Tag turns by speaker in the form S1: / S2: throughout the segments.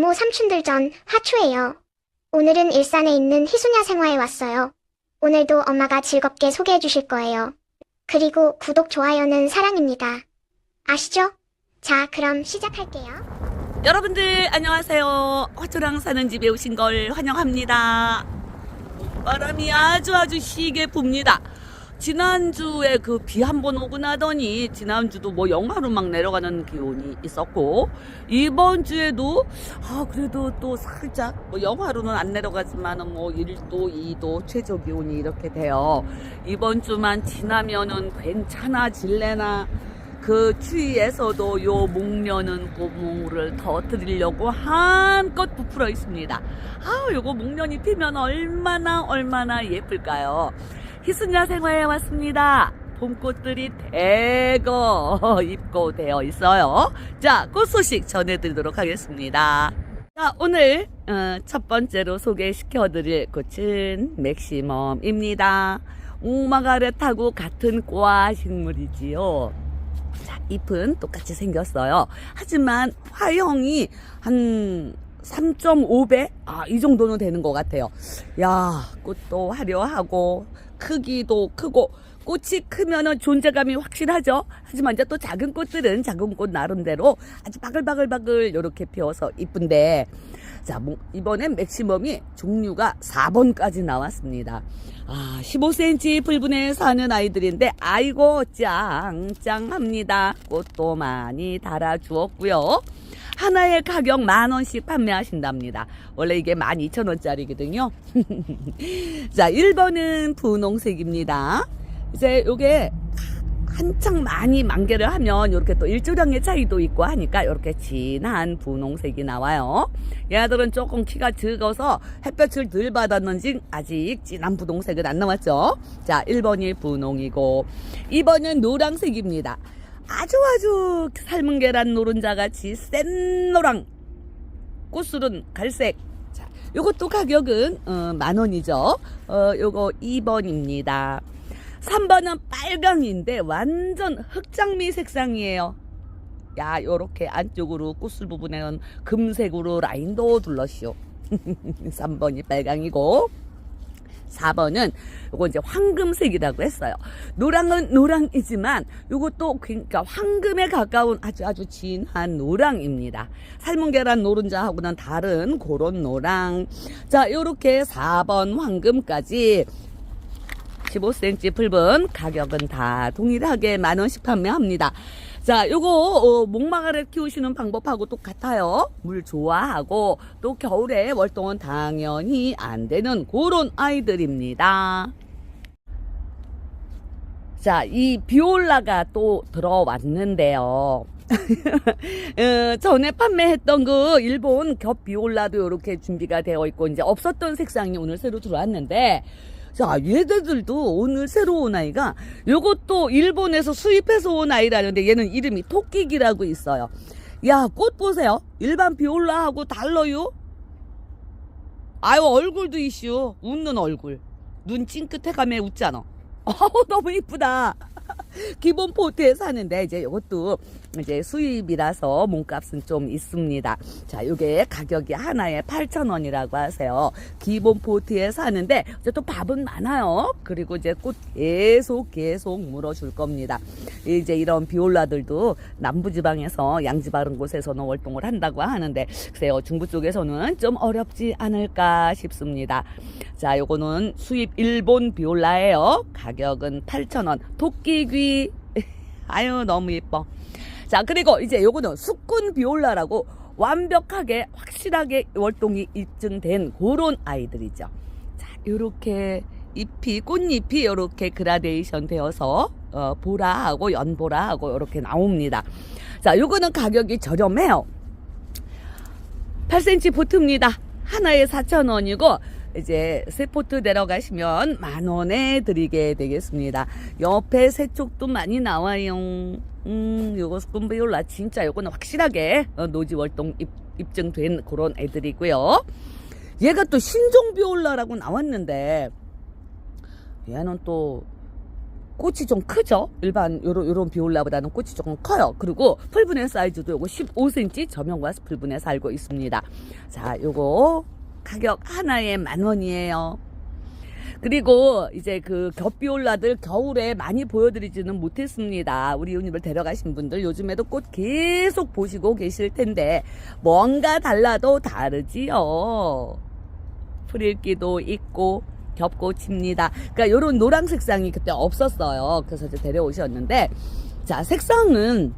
S1: 이모 삼촌들 전 하초예요. 오늘은 일산에 있는 희소냐 생화에 왔어요. 오늘도 엄마가 즐겁게 소개해 주실 거예요. 그리고 구독, 좋아요는 사랑입니다. 아시죠? 자, 그럼 시작할게요.
S2: 여러분들 안녕하세요. 화초랑 사는 집에 오신 걸 환영합니다. 바람이 아주 시게 붑니다. 지난주에 그 비 한 번 오고 나더니 지난주도 뭐 영하로 막 내려가는 기온이 있었고, 이번 주에도 그래도 또 살짝 뭐 영하로는 안 내려가지만 뭐 1도 2도 최저 기온이 이렇게 돼요. 이번 주만 지나면은 괜찮아질래나. 그 추위에서도 요 목련은 고무를 더 드리려고 한껏 부풀어 있습니다. 요거 목련이 피면 얼마나 예쁠까요? 희순야 생화에 왔습니다. 봄꽃들이 대거 입고 되어 있어요. 자, 꽃 소식 전해드리도록 하겠습니다. 자, 오늘 첫 번째로 소개시켜드릴 꽃은 맥시멈입니다. 옥마가렛하고 같은 과 식물이지요. 자, 잎은 똑같이 생겼어요. 하지만 화형이 한 3.5배? 이 정도는 되는 것 같아요. 야, 꽃도 화려하고 크기도 크고, 꽃이 크면은 존재감이 확실하죠. 하지만 이제 또 작은 꽃들은 작은 꽃 나름대로 아주 바글바글 이렇게 피어서 이쁜데, 자, 이번엔 맥시멈이 종류가 4번까지 나왔습니다. 15cm 불분에 사는 아이들인데, 아이고 짱합니다. 꽃도 많이 달아주었고요. 하나의 가격 10,000원씩 판매하신답니다. 원래 이게 12,000원짜리거든요. 자, 1번은 분홍색입니다. 이제 요게 한창 많이 만개를 하면 이렇게 또 일조량의 차이도 있고 하니까 이렇게 진한 분홍색이 나와요. 얘네들은 조금 키가 작아서 햇볕을 덜 받았는지 아직 진한 분홍색은 안 나왔죠. 자, 1번이 분홍이고 2번은 노란색입니다. 아주 삶은 계란 노른자 같이 센 노랑, 꽃술은 갈색. 자, 요것도 가격은 10,000원이죠. 요거 2번입니다. 3번은 빨강인데 완전 흑장미 색상이에요. 야, 요렇게 안쪽으로 꽃술 부분에는 금색으로 라인도 둘러시오. 3번이 빨강이고 4번은 요거 이제 황금색이라고 했어요. 노랑은 노랑이지만 요것도 그러니까 황금에 가까운 아주 진한 노랑입니다. 삶은 계란 노른자하고는 다른 그런 노랑. 자, 요렇게 4번 황금까지 15cm 풀분 가격은 다 동일하게 10,000원씩 판매합니다. 자, 요거 목마가렛 키우시는 방법하고 똑같아요. 물 좋아하고 또 겨울에 월동은 당연히 안 되는 그런 아이들입니다. 자, 이 비올라가 또 들어왔는데요. 전에 판매했던 그 일본 겹 비올라도 이렇게 준비가 되어 있고, 이제 없었던 색상이 오늘 새로 들어왔는데, 자, 얘들도 오늘 새로 온 아이가 요것도 일본에서 수입해서 온 아이라는데, 얘는 이름이 토끼기라고 있어요. 야, 꽃 보세요. 일반 비올라하고 달라요. 얼굴도 이슈. 웃는 얼굴. 눈 찡긋해가며 웃잖아. 너무 이쁘다. 기본 포트에 사는데 이제 이것도 이제 수입이라서 몸값은 좀 있습니다. 자, 요게 가격이 하나에 8,000원이라고 하세요. 기본 포트에 사는데 이제 또 밥은 많아요. 그리고 이제 꽃 계속 물어줄 겁니다. 이제 이런 비올라들도 남부지방에서 양지 바른 곳에서는 월동을 한다고 하는데, 글쎄요, 중부 쪽에서는 좀 어렵지 않을까 싶습니다. 자, 요거는 수입 일본 비올라예요. 가격은 8,000원. 토끼귀. 너무 예뻐. 자, 그리고 이제 요거는 숙군 비올라라고 완벽하게 확실하게 월동이 입증된 그런 아이들이죠. 자, 요렇게 꽃잎이 요렇게 그라데이션 되어서 보라하고 연보라하고 요렇게 나옵니다. 자, 요거는 가격이 저렴해요. 8cm 포트입니다. 하나에 4,000원이고 이제 세 포트 내려가시면 10,000원에 드리게 되겠습니다. 옆에 세 쪽도 많이 나와요. 요거 숙군 비올라 진짜 요거는 확실하게 노지 월동 입증된 그런 애들이고요. 얘가 또 신종 비올라라고 나왔는데, 얘는 또 꽃이 좀 크죠? 일반 요런 비올라보다는 꽃이 조금 커요. 그리고 풀분의 사이즈도 요거 15cm 저명과 풀분에 살고 있습니다. 자, 요거 가격 하나에 10,000원이에요. 그리고 이제 그 겹비올라들 겨울에 많이 보여드리지는 못했습니다. 우리 이웃님을 데려가신 분들 요즘에도 꽃 계속 보시고 계실 텐데 뭔가 달라도 다르지요. 풀읽기도 있고 겹꽃입니다. 그러니까 요런 노랑 색상이 그때 없었어요. 그래서 이제 데려오셨는데, 자, 색상은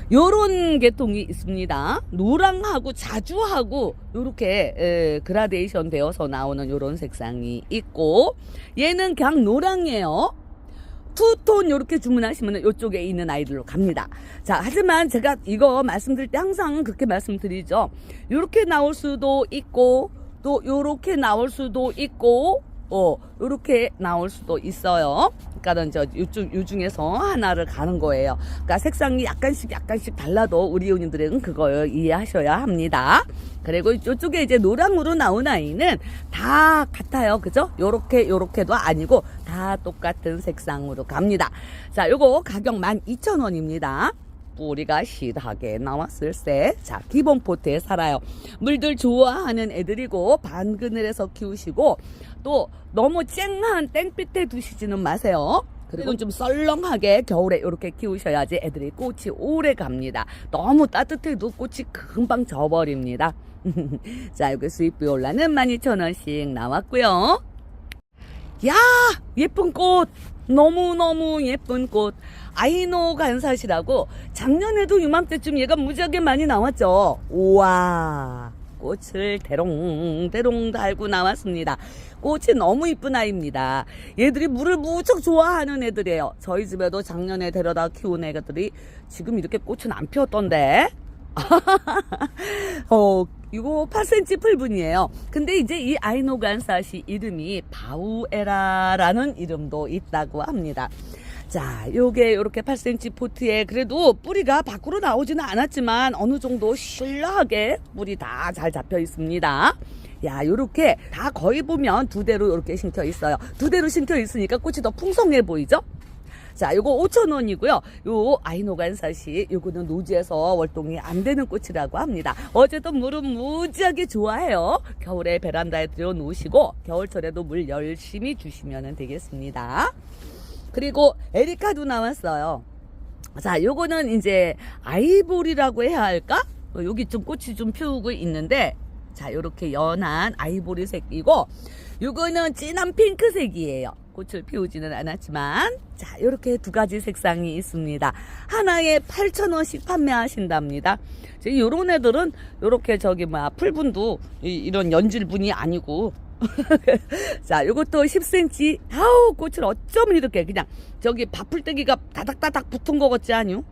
S2: 요런 계통이 있습니다. 노랑하고 자주하고 요렇게 그라데이션 되어서 나오는 요런 색상이 있고, 얘는 그냥 노랑이에요. 투톤 요렇게 주문하시면 요쪽에 있는 아이들로 갑니다. 자, 하지만 제가 이거 말씀드릴 때 항상 그렇게 말씀드리죠. 요렇게 나올 수도 있고 또 요렇게 나올 수도 있고 요렇게 나올 수도 있어요. 그러니까 요 중에서 하나를 가는 거예요. 그러니까 색상이 약간씩 달라도 우리 이웃님들은 그걸 이해하셔야 합니다. 그리고 이쪽에 이제 노랑으로 나온 아이는 다 같아요. 그죠? 요렇게도 아니고 다 똑같은 색상으로 갑니다. 자, 요거 가격 12,000원입니다. 뿌리가 시하게 나왔을 때, 자, 기본 포트에 살아요. 물들 좋아하는 애들이고 반그늘에서 키우시고 또 너무 쨍한 땡빛에 두시지는 마세요. 그리고 좀 썰렁하게 겨울에 이렇게 키우셔야지 애들이 꽃이 오래 갑니다. 너무 따뜻해도 꽃이 금방 져버립니다. 자, 여기 수입 비올라는 12,000원씩 나왔고요. 야, 예쁜 꽃, 너무너무 예쁜 꽃, 아이노 간사시라고 작년에도 이맘때쯤 얘가 무지하게 많이 나왔죠. 우와, 꽃을 대롱대롱 달고 나왔습니다. 꽃이 너무 이쁜 아이입니다. 얘들이 물을 무척 좋아하는 애들이에요. 저희 집에도 작년에 데려다 키운 애들이 지금 이렇게 꽃은 안 피웠던데. 이거 8cm 풀분이에요. 근데 이제 이 아이노간사시 이름이 바우에라라는 이름도 있다고 합니다. 자, 요게 요렇게 8cm 포트에 그래도 뿌리가 밖으로 나오지는 않았지만 어느 정도 신라하게 뿌리 다 잘 잡혀 있습니다. 야, 요렇게 다 거의 보면 두 대로 요렇게 심겨 있어요. 두 대로 심겨 있으니까 꽃이 더 풍성해 보이죠? 자, 요거 5,000원이고요. 요 아이노간사시, 요거는 노지에서 월동이 안 되는 꽃이라고 합니다. 어제도 물은 무지하게 좋아해요. 겨울에 베란다에 들여놓으시고 겨울철에도 물 열심히 주시면 되겠습니다. 그리고 에리카도 나왔어요. 자, 요거는 이제 아이보리라고 해야 할까? 여기 좀 꽃이 좀 피우고 있는데, 자, 요렇게 연한 아이보리색이고, 요거는 진한 핑크색이에요. 꽃을 피우지는 않았지만, 자, 요렇게 두 가지 색상이 있습니다. 하나에 8,000원씩 판매하신답니다. 요런 애들은 요렇게 풀분도 이런 연질분이 아니고, 자, 요것도 10cm. 아우, 꽃을 어쩜 이렇게 그냥 밥풀떼기가 다닥다닥 붙은 거 같지 않요?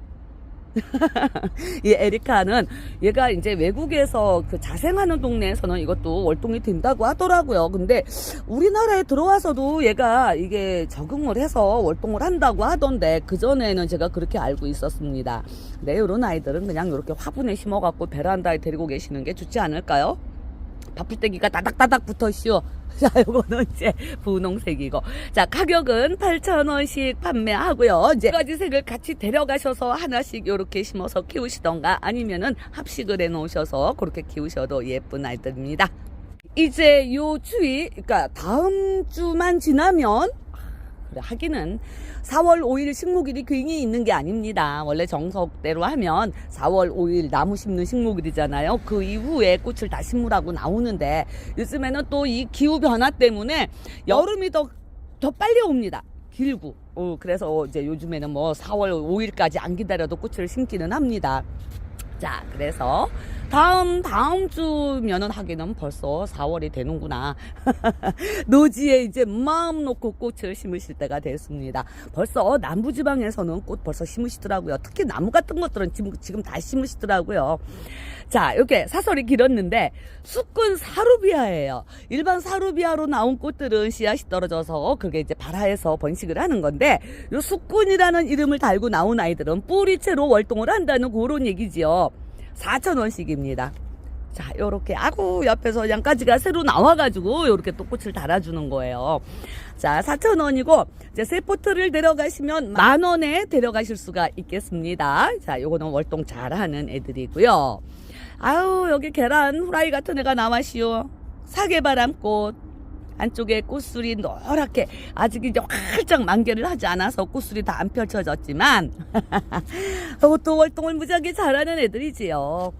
S2: 이 에리카는 얘가 이제 외국에서 그 자생하는 동네에서는 이것도 월동이 된다고 하더라고요. 근데 우리나라에 들어와서도 얘가 이게 적응을 해서 월동을 한다고 하던데 그전에는 제가 그렇게 알고 있었습니다. 네, 요런 아이들은 그냥 이렇게 화분에 심어갖고 베란다에 데리고 계시는 게 좋지 않을까요? 밥풀떼기가 다닥다닥 붙어있슈. 자, 요거는 이제 분홍색이고. 자, 가격은 8,000원씩 판매하고요. 이제 두 가지 색을 같이 데려가셔서 하나씩 요렇게 심어서 키우시던가 아니면은 합식을 해 놓으셔서 그렇게 키우셔도 예쁜 아이들입니다. 이제 요 추위, 그러니까 다음 주만 지나면 그래, 하기는 4월 5일 식목일이 괜히 있는 게 아닙니다. 원래 정석대로 하면 4월 5일 나무 심는 식목일이잖아요. 그 이후에 꽃을 다 심으라고 나오는데 요즘에는 또 이 기후 변화 때문에 여름이 더 빨리 옵니다. 길고. 그래서 이제 요즘에는 뭐 4월 5일까지 안 기다려도 꽃을 심기는 합니다. 자, 그래서 다음 주면은 하기는 벌써 4월이 되는구나. 노지에 이제 마음 놓고 꽃을 심으실 때가 됐습니다. 벌써 남부지방에서는 꽃 벌써 심으시더라고요. 특히 나무 같은 것들은 지금 다 심으시더라고요. 자, 이렇게 사설이 길었는데 수꾼 사루비아예요. 일반 사루비아로 나온 꽃들은 씨앗이 떨어져서 그게 이제 발화해서 번식을 하는 건데 요 수꾼이라는 이름을 달고 나온 아이들은 뿌리채로 월동을 한다는 그런 얘기지요. 4,000원씩입니다. 자, 요렇게, 아구, 옆에서 양가지가 새로 나와가지고, 요렇게 또 꽃을 달아주는 거예요. 자, 4,000원이고, 이제 새 포트를 데려가시면 10,000원에 데려가실 수가 있겠습니다. 자, 요거는 월동 잘하는 애들이고요. 아유, 여기 계란 후라이 같은 애가 나와시오. 사계바람꽃. 안쪽에 꽃술이 노랗게 아직 이제 활짝 만개를 하지 않아서 꽃술이 다 안 펼쳐졌지만 이것도 월동을 무지하게 잘하는 애들이지요.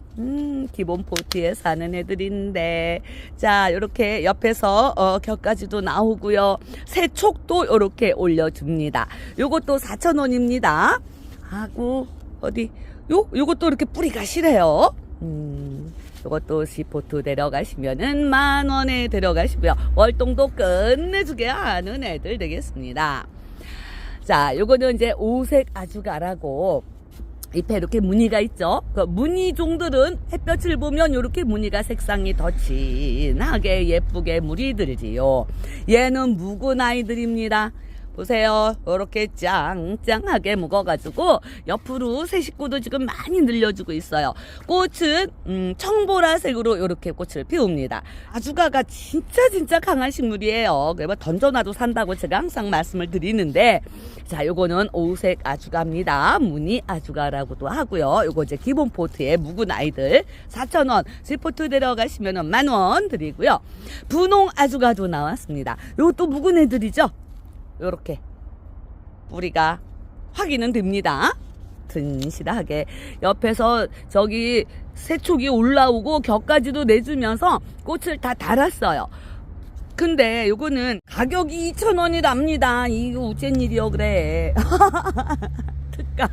S2: 기본 포트에 사는 애들인데 자 요렇게 옆에서 격가지도 나오고요. 새촉도 요렇게 올려줍니다. 요것도 4,000원입니다. 하고 어디 요것도 이렇게 뿌리가 실해요. 이것도 C포트 데려가시면은 10,000원에 데려가시고요. 월동도 끝내주게 하는 애들 되겠습니다. 자, 요거는 이제 오색 아주가라고 잎에 이렇게 무늬가 있죠. 그 무늬 종들은 햇볕을 보면 이렇게 무늬가 색상이 더 진하게 예쁘게 물이 들지요. 얘는 묵은 아이들입니다. 보세요. 이렇게 짱짱하게 묵어가지고 옆으로 새 식구도 지금 많이 늘려주고 있어요. 꽃은 청보라색으로 이렇게 꽃을 피웁니다. 아주가가 진짜 강한 식물이에요. 그래서 던져놔도 산다고 제가 항상 말씀을 드리는데 자 요거는 오색 아주가입니다. 무늬 아주가라고도 하고요. 요거 이제 기본 포트에 묵은 아이들 4,000원 C포트 데려가시면 10,000원 드리고요. 분홍 아주가도 나왔습니다. 요것도 묵은 애들이죠. 요렇게 뿌리가 확인은 됩니다. 든실하게 옆에서 저기 새촉이 올라오고 격까지도 내주면서 꽃을 다 달았어요. 근데 요거는 가격이 2,000원이랍니다. 이거 어쩐 일이요 그래. 특가.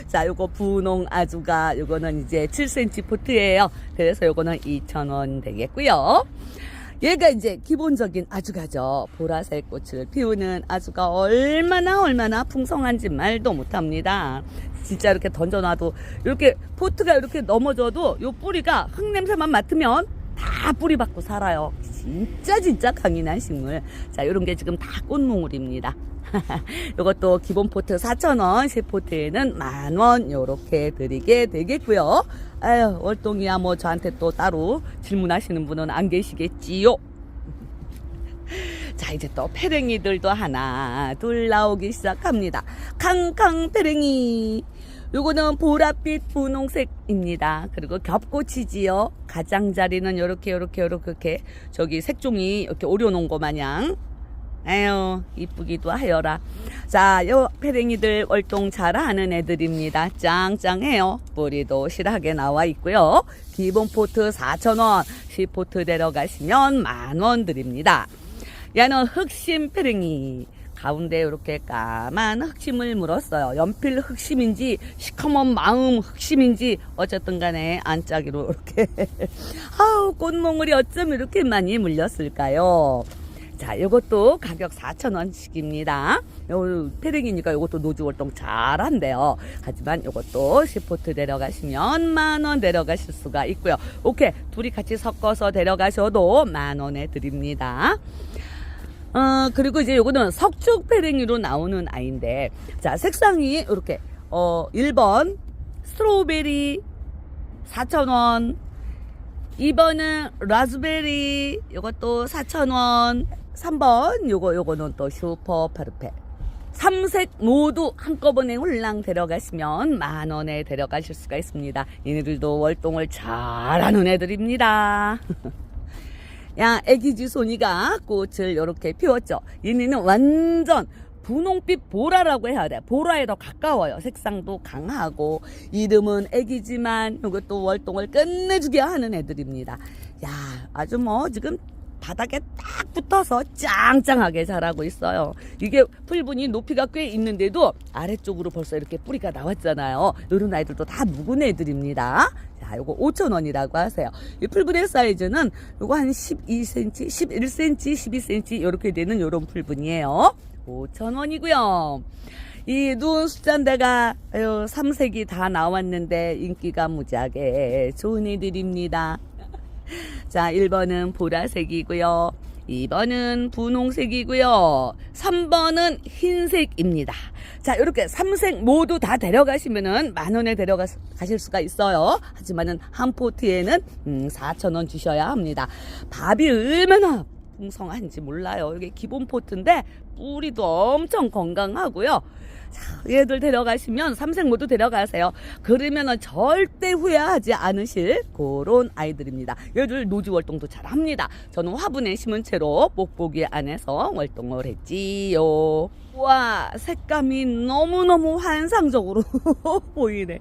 S2: 자 요거 분홍 아주가 요거는 이제 7cm 포트예요. 그래서 요거는 2,000원 되겠고요. 얘가 이제 기본적인 아주가죠. 보라색 꽃을 피우는 아주가 얼마나 풍성한지 말도 못합니다. 진짜 이렇게 던져놔도 이렇게 포트가 이렇게 넘어져도 요 뿌리가 흙냄새만 맡으면 다 뿌리 받고 살아요. 진짜 강인한 식물. 자 요런 게 지금 다 꽃몽울입니다. 요것도 기본 포트 4,000원, 새 포트에는 10,000원 요렇게 드리게 되겠고요. 아유 월동이야 뭐 저한테 또 따로 질문하시는 분은 안 계시겠지요. 자 이제 또 페랭이들도 하나 둘 나오기 시작합니다. 캉캉 페랭이. 요거는 보랏빛 분홍색입니다. 그리고 겹꽃이지요. 가장자리는 요렇게 저기 색종이 이렇게 오려놓은 거 마냥 에휴 이쁘기도 하여라. 자 요 페랭이들 월동 잘하는 애들입니다. 짱짱해요. 뿌리도 실하게 나와 있고요. 기본 포트 4,000원 C포트 데려가시면 10,000원 드립니다. 얘는 흑심 페랭이. 가운데 이렇게 까만 흑심을 물었어요. 연필 흑심인지 시커먼 마음 흑심인지 어쨌든 간에 안짜기로 이렇게 아우 꽃몽울이 어쩜 이렇게 많이 물렸을까요? 자, 요것도 가격 4,000원씩입니다. 요 페랭이니까 요것도 노주 월동 잘한대요. 하지만 요것도 C포트 데려가시면 10,000원 데려가실 수가 있고요. 오케이, 둘이 같이 섞어서 데려가셔도 10,000원에 드립니다. 그리고 이제 요거는 석축 페랭이로 나오는 아이인데, 자, 색상이 이렇게, 1번, 스트로베리 4,000원. 2번은 라즈베리, 요것도 4,000원. 3번, 요거는 또 슈퍼 파르페. 3색 모두 한꺼번에 홀랑 데려가시면 10,000원에 데려가실 수가 있습니다. 얘네들도 월동을 잘하는 애들입니다. 야, 애기지 소니가 꽃을 이렇게 피웠죠. 얘네는 완전 분홍빛 보라라고 해야 돼. 보라에 더 가까워요. 색상도 강하고 이름은 애기지만 이것도 월동을 끝내주게 하는 애들입니다. 야, 아주 뭐 지금 바닥에 딱 붙어서 짱짱하게 자라고 있어요. 이게 풀분이 높이가 꽤 있는데도 아래쪽으로 벌써 이렇게 뿌리가 나왔잖아요. 이런 아이들도 다 묵은 애들입니다. 자, 요거 5,000원이라고 하세요. 이 풀분의 사이즈는 요거 한 12cm, 11cm, 12cm 이렇게 되는 요런 풀분이에요. 5,000원이고요. 이 누운 숫잔대가 3색이 다 나왔는데 인기가 무지하게 좋은 애들입니다. 자, 1번은 보라색이고요. 2번은 분홍색이고요. 3번은 흰색입니다. 자, 이렇게 3색 모두 다 데려가시면은 10,000원에 데려가실 수가 있어요. 하지만은 한 포트에는 4,000원 주셔야 합니다. 밥이 얼마나 풍성한지 몰라요. 이게 기본 포트인데 뿌리도 엄청 건강하고요. 자, 얘들 데려가시면 3색 모두 데려가세요. 그러면은 절대 후회하지 않으실 그런 아이들입니다. 얘들 노지 활동도 잘 합니다. 저는 화분에 심은 채로 뽁뽁이 안에서 활동을 했지요. 와, 색감이 너무너무 환상적으로 보이네.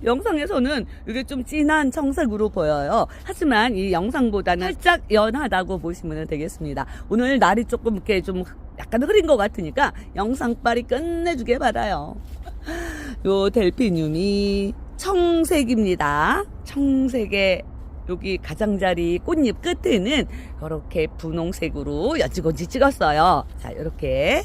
S2: 영상에서는 이게 좀 진한 청색으로 보여요. 하지만 이 영상보다는 살짝 연하다고 보시면 되겠습니다. 오늘 날이 조금 이렇게 좀 약간 흐린 것 같으니까 영상빨이 끝내주게 받아요. 요 델피늄이 청색입니다. 청색의 여기 가장자리 꽃잎 끝에는 이렇게 분홍색으로 여지건지 찍었어요. 자, 이렇게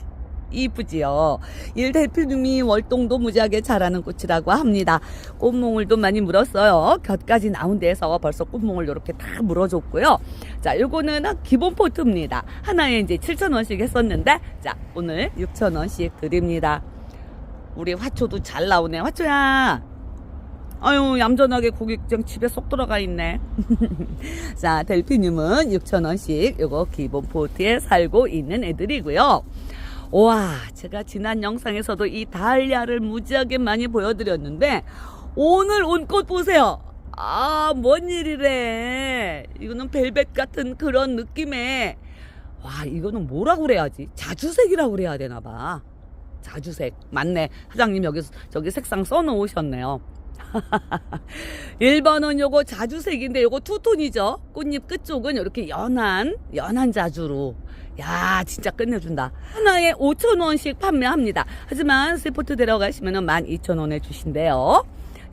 S2: 이쁘지요. 이 델피늄이 월동도 무지하게 잘하는 꽃이라고 합니다. 꽃몽울도 많이 물었어요. 곁까지 나온 데서 벌써 꽃몽울 이렇게 다 물어줬고요. 자, 요거는 기본 포트입니다. 하나에 이제 7,000원씩 했었는데, 자, 오늘 6,000원씩 드립니다. 우리 화초도 잘 나오네. 화초야. 아유, 얌전하게 고기 그냥 집에 쏙 들어가 있네. 자, 델피늄은 6,000원씩 요거 기본 포트에 살고 있는 애들이고요. 와, 제가 지난 영상에서도 이 다알리아를 무지하게 많이 보여드렸는데 오늘 온 꽃 보세요. 아, 뭔 일이래. 이거는 벨벳 같은 그런 느낌의, 와, 이거는 뭐라고 그래야지? 자주색이라고 그래야 되나 봐. 자주색. 맞네. 사장님 저기 색상 써놓으셨네요. 1번은 요거 자주색인데 요거 투톤이죠. 꽃잎 끝쪽은 이렇게 연한 자주로. 야, 진짜 끝내준다. 하나에 5,000원씩 판매합니다. 하지만 스포트 데려가시면 12,000원에 주신대요.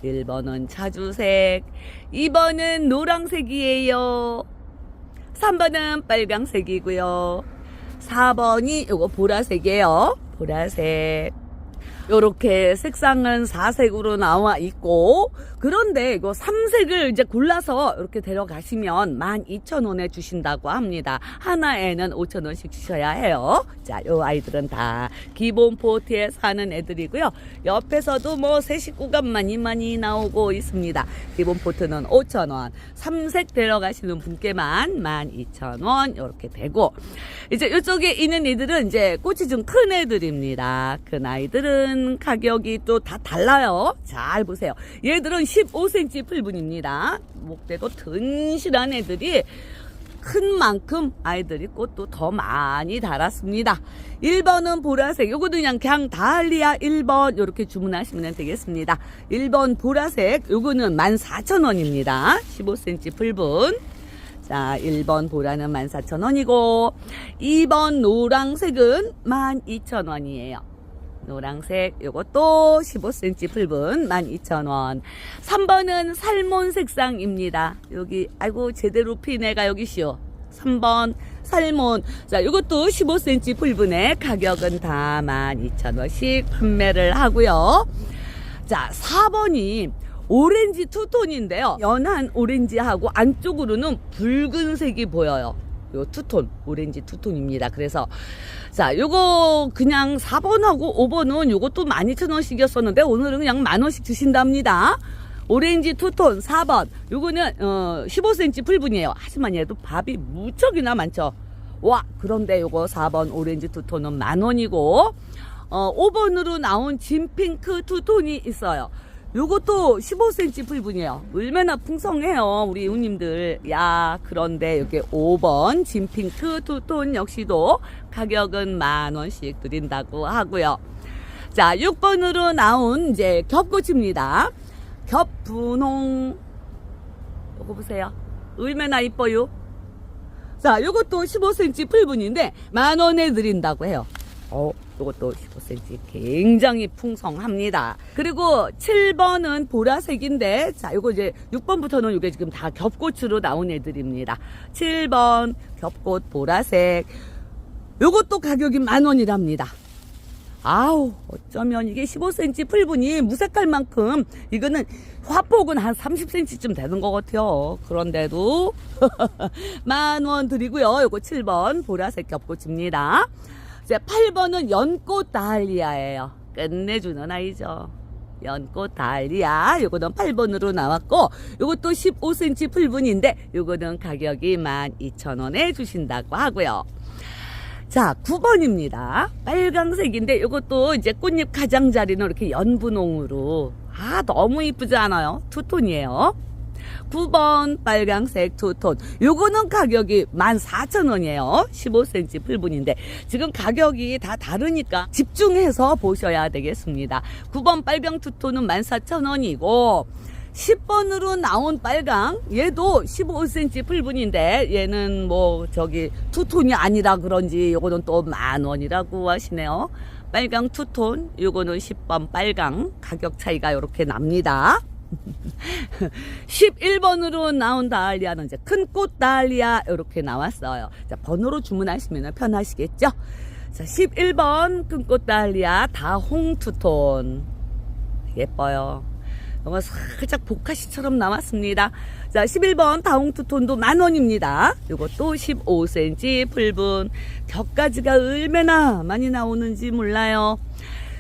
S2: 1번은 자주색, 2번은 노란색이에요. 3번은 빨강색이고요. 4번이 요거 보라색이에요. 보라색. 요렇게 색상은 4색으로 나와 있고, 그런데 이거 3색을 이제 골라서 이렇게 데려가시면 12,000원에 주신다고 합니다. 하나에는 5,000원씩 주셔야 해요. 자, 요 아이들은 다 기본 포트에 사는 애들이고요. 옆에서도 뭐 새 식구가 많이 나오고 있습니다. 기본 포트는 5,000원, 3색 데려가시는 분께만 12,000원 이렇게 되고, 이제 이쪽에 있는 애들은 이제 꽃이 좀 큰 애들입니다. 큰 아이들은 가격이 또 다 달라요. 잘 보세요. 얘들은 15cm 풀분입니다. 목대도 튼실한 애들이 큰 만큼 아이들이 꽃도 더 많이 달았습니다. 1번은 보라색. 요거도 그냥 다알리아 1번 이렇게 주문하시면 되겠습니다. 1번 보라색. 요거는 14,000원입니다. 15cm 풀분. 자, 1번 보라는 14,000원이고 2번 노란색은 12,000원이에요. 노란색 요것도 15cm 풀분 12,000원. 3번은 살몬 색상입니다. 여기 아이고 제대로 핀 애가 여기시오. 3번 살몬. 자, 요것도 15cm 풀분에 가격은 다 12,000원씩 판매를 하고요. 자, 4번이 오렌지 투톤인데요. 연한 오렌지하고 안쪽으로는 붉은색이 보여요. 요 투톤, 오렌지 투톤입니다. 그래서 자, 요거 그냥 4번하고 5번은 요것도 12,000원씩이었었는데 오늘은 그냥 10,000원씩 주신답니다. 오렌지 투톤 4번. 요거는 15cm 풀분이에요. 하지만 얘도 밥이 무척이나 많죠. 와, 그런데 요거 4번 오렌지 투톤은 10,000원이고 5번으로 나온 진핑크 투톤이 있어요. 요것도 15cm 풀분이에요. 얼마나 풍성해요, 우리 우님들. 야, 그런데 여기 5번 진핑크 투톤 역시도 가격은 10,000원씩 드린다고 하고요. 자, 6번으로 나온 이제 겹꽃입니다. 겹분홍. 요거 보세요. 얼마나 이뻐요. 자, 요것도 15cm 풀분인데 10,000원에 드린다고 해요. 요것도 15cm 굉장히 풍성합니다. 그리고 7번은 보라색인데, 자, 요거 이제 6번부터는 이게 지금 다 겹꽃으로 나온 애들입니다. 7번 겹꽃 보라색. 요것도 가격이 10,000원이랍니다. 아우, 어쩌면 이게 15cm 풀분이 무색할 만큼 이거는 화폭은 한 30cm쯤 되는 것 같아요. 그런데도 10,000원 드리고요. 요거 7번 보라색 겹꽃입니다. 이제 8번은 연꽃 다할리아예요. 끝내주는 아이죠. 연꽃 다할리아. 요거는 8번으로 나왔고, 요것도 15cm 풀분인데 요거는 가격이 12,000원에 주신다고 하고요. 자, 9번입니다. 빨강색인데 요것도 이제 꽃잎 가장자리는 이렇게 연분홍으로, 너무 이쁘지 않아요? 투톤이에요. 9번 빨강색 투톤. 요거는 가격이 14,000원이에요. 15cm 풀분인데 지금 가격이 다 다르니까 집중해서 보셔야 되겠습니다. 9번 빨강 투톤은 14,000원이고 10번으로 나온 빨강, 얘도 15cm 풀분인데 얘는 투톤이 아니라 그런지 요거는 또 10,000원이라고 하시네요. 빨강 투톤, 요거는 10번 빨강, 가격 차이가 이렇게 납니다. 11번으로 나온 다할리아는 이제 큰 꽃 다할리아 이렇게 나왔어요. 자, 번호로 주문하시면 편하시겠죠? 자, 11번 큰 꽃 다할리아 다홍 투톤. 예뻐요. 이거 살짝 보카시처럼 나왔습니다. 자, 11번 다홍 투톤도 10,000원입니다. 이것도 15cm 풀분. 격가지가 얼마나 많이 나오는지 몰라요.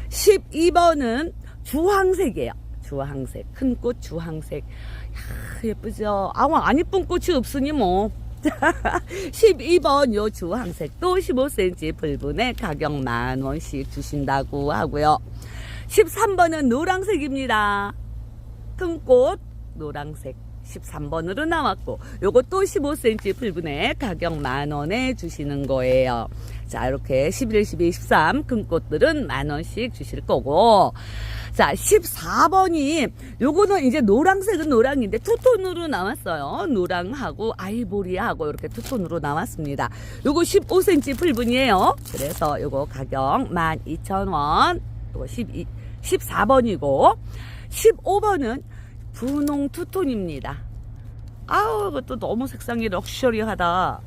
S2: 12번은 주황색이에요. 주황색, 큰 꽃 주황색. 예쁘죠? 안 이쁜 꽃이 없으니 뭐. 12번 요 주황색도 15cm 풀분에 가격 10,000원씩 주신다고 하고요. 13번은 노란색입니다. 큰 꽃 노란색 13번으로 나왔고 요것도 15cm 풀분에 가격 10,000원에 주시는 거예요. 자, 이렇게 11, 12, 13 큰 꽃들은 10,000원씩 주실 거고, 자, 14번이 요거는 이제 노란색은 노랑인데 투톤으로 나왔어요. 노랑하고 아이보리하고 이렇게 투톤으로 나왔습니다. 요거 15cm 풀분이에요. 그래서 요거 가격 12,000원. 요거 14번이고 15번은 분홍 투톤입니다. 이것도 너무 색상이 럭셔리하다.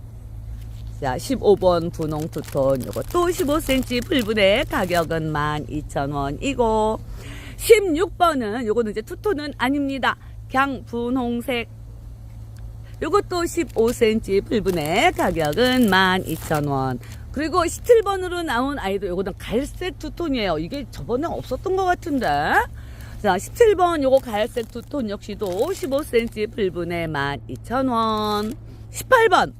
S2: 자, 15번 분홍 투톤. 요것도 15cm 풀분의 가격은 12,000원이고 16번은 요거는 이제 투톤은 아닙니다. 그냥 분홍색. 요것도 15cm 풀분의 가격은 12,000원. 그리고 17번으로 나온 아이도 요거는 갈색 투톤이에요. 이게 저번에 없었던 것 같은데. 자, 17번 요거 갈색 투톤 역시도 15cm 풀분에 12,000원. 18번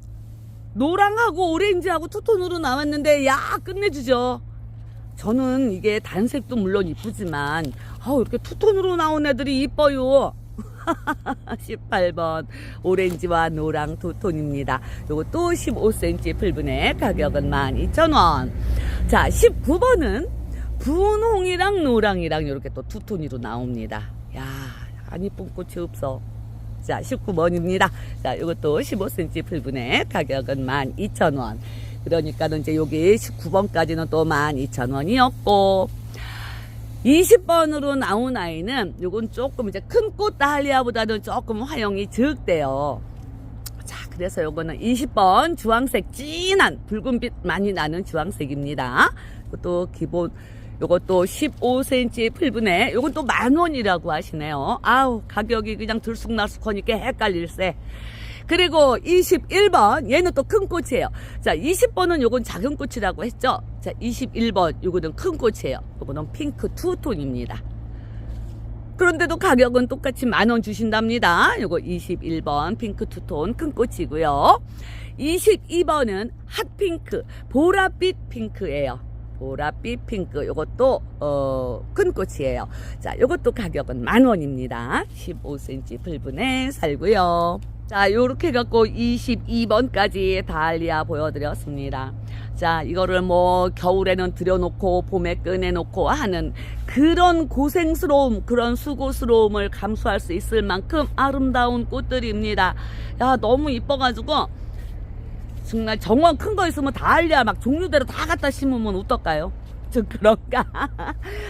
S2: 노랑하고 오렌지하고 투톤으로 나왔는데 끝내주죠. 저는 이게 단색도 물론 이쁘지만 이렇게 투톤으로 나온 애들이 이뻐요. 18번 오렌지와 노랑 투톤입니다. 요것도 15cm 풀분에 가격은 12,000원. 자, 19번은 분홍이랑 노랑이랑 이렇게 또 투톤으로 나옵니다. 안 이쁜 꽃이 없어. 자, 19번입니다. 자, 이것도 15cm 풀분에 가격은 12,000원. 그러니까는 이제 여기 19번까지는 또 12,000원이었고, 20번으로 나온 아이는 요건 조금 이제 큰 꽃 다할리아보다는 조금 화형이 적대요. 자, 그래서 요거는 20번 주황색 진한 붉은빛 많이 나는 주황색입니다. 이것도 기본 요것도 15cm 풀분에 요건 또 10,000원이라고 하시네요. 가격이 그냥 들쑥날쑥하니까 헷갈릴세. 그리고 21번 얘는 또 큰 꽃이에요. 자, 20번은 요건 작은 꽃이라고 했죠. 자, 21번 요거는 큰 꽃이에요. 요거는 핑크 투톤입니다. 그런데도 가격은 똑같이 10,000원 주신답니다. 요거 21번 핑크 투톤 큰 꽃이고요. 22번은 핫핑크 보랏빛 핑크예요. 보랏빛 핑크. 요것도 큰 꽃이에요. 자, 요것도 가격은 10,000원입니다. 15cm 풀분에 살고요. 자, 요렇게 갖고 22번까지 다할리아 보여드렸습니다. 자, 이거를 겨울에는 들여놓고 봄에 꺼내놓고 하는 그런 고생스러움, 그런 수고스러움을 감수할 수 있을 만큼 아름다운 꽃들입니다. 너무 이뻐가지고 정말 정원 큰 거 있으면 다할리아 막 종류대로 다 갖다 심으면 어떨까요? 좀 그런가?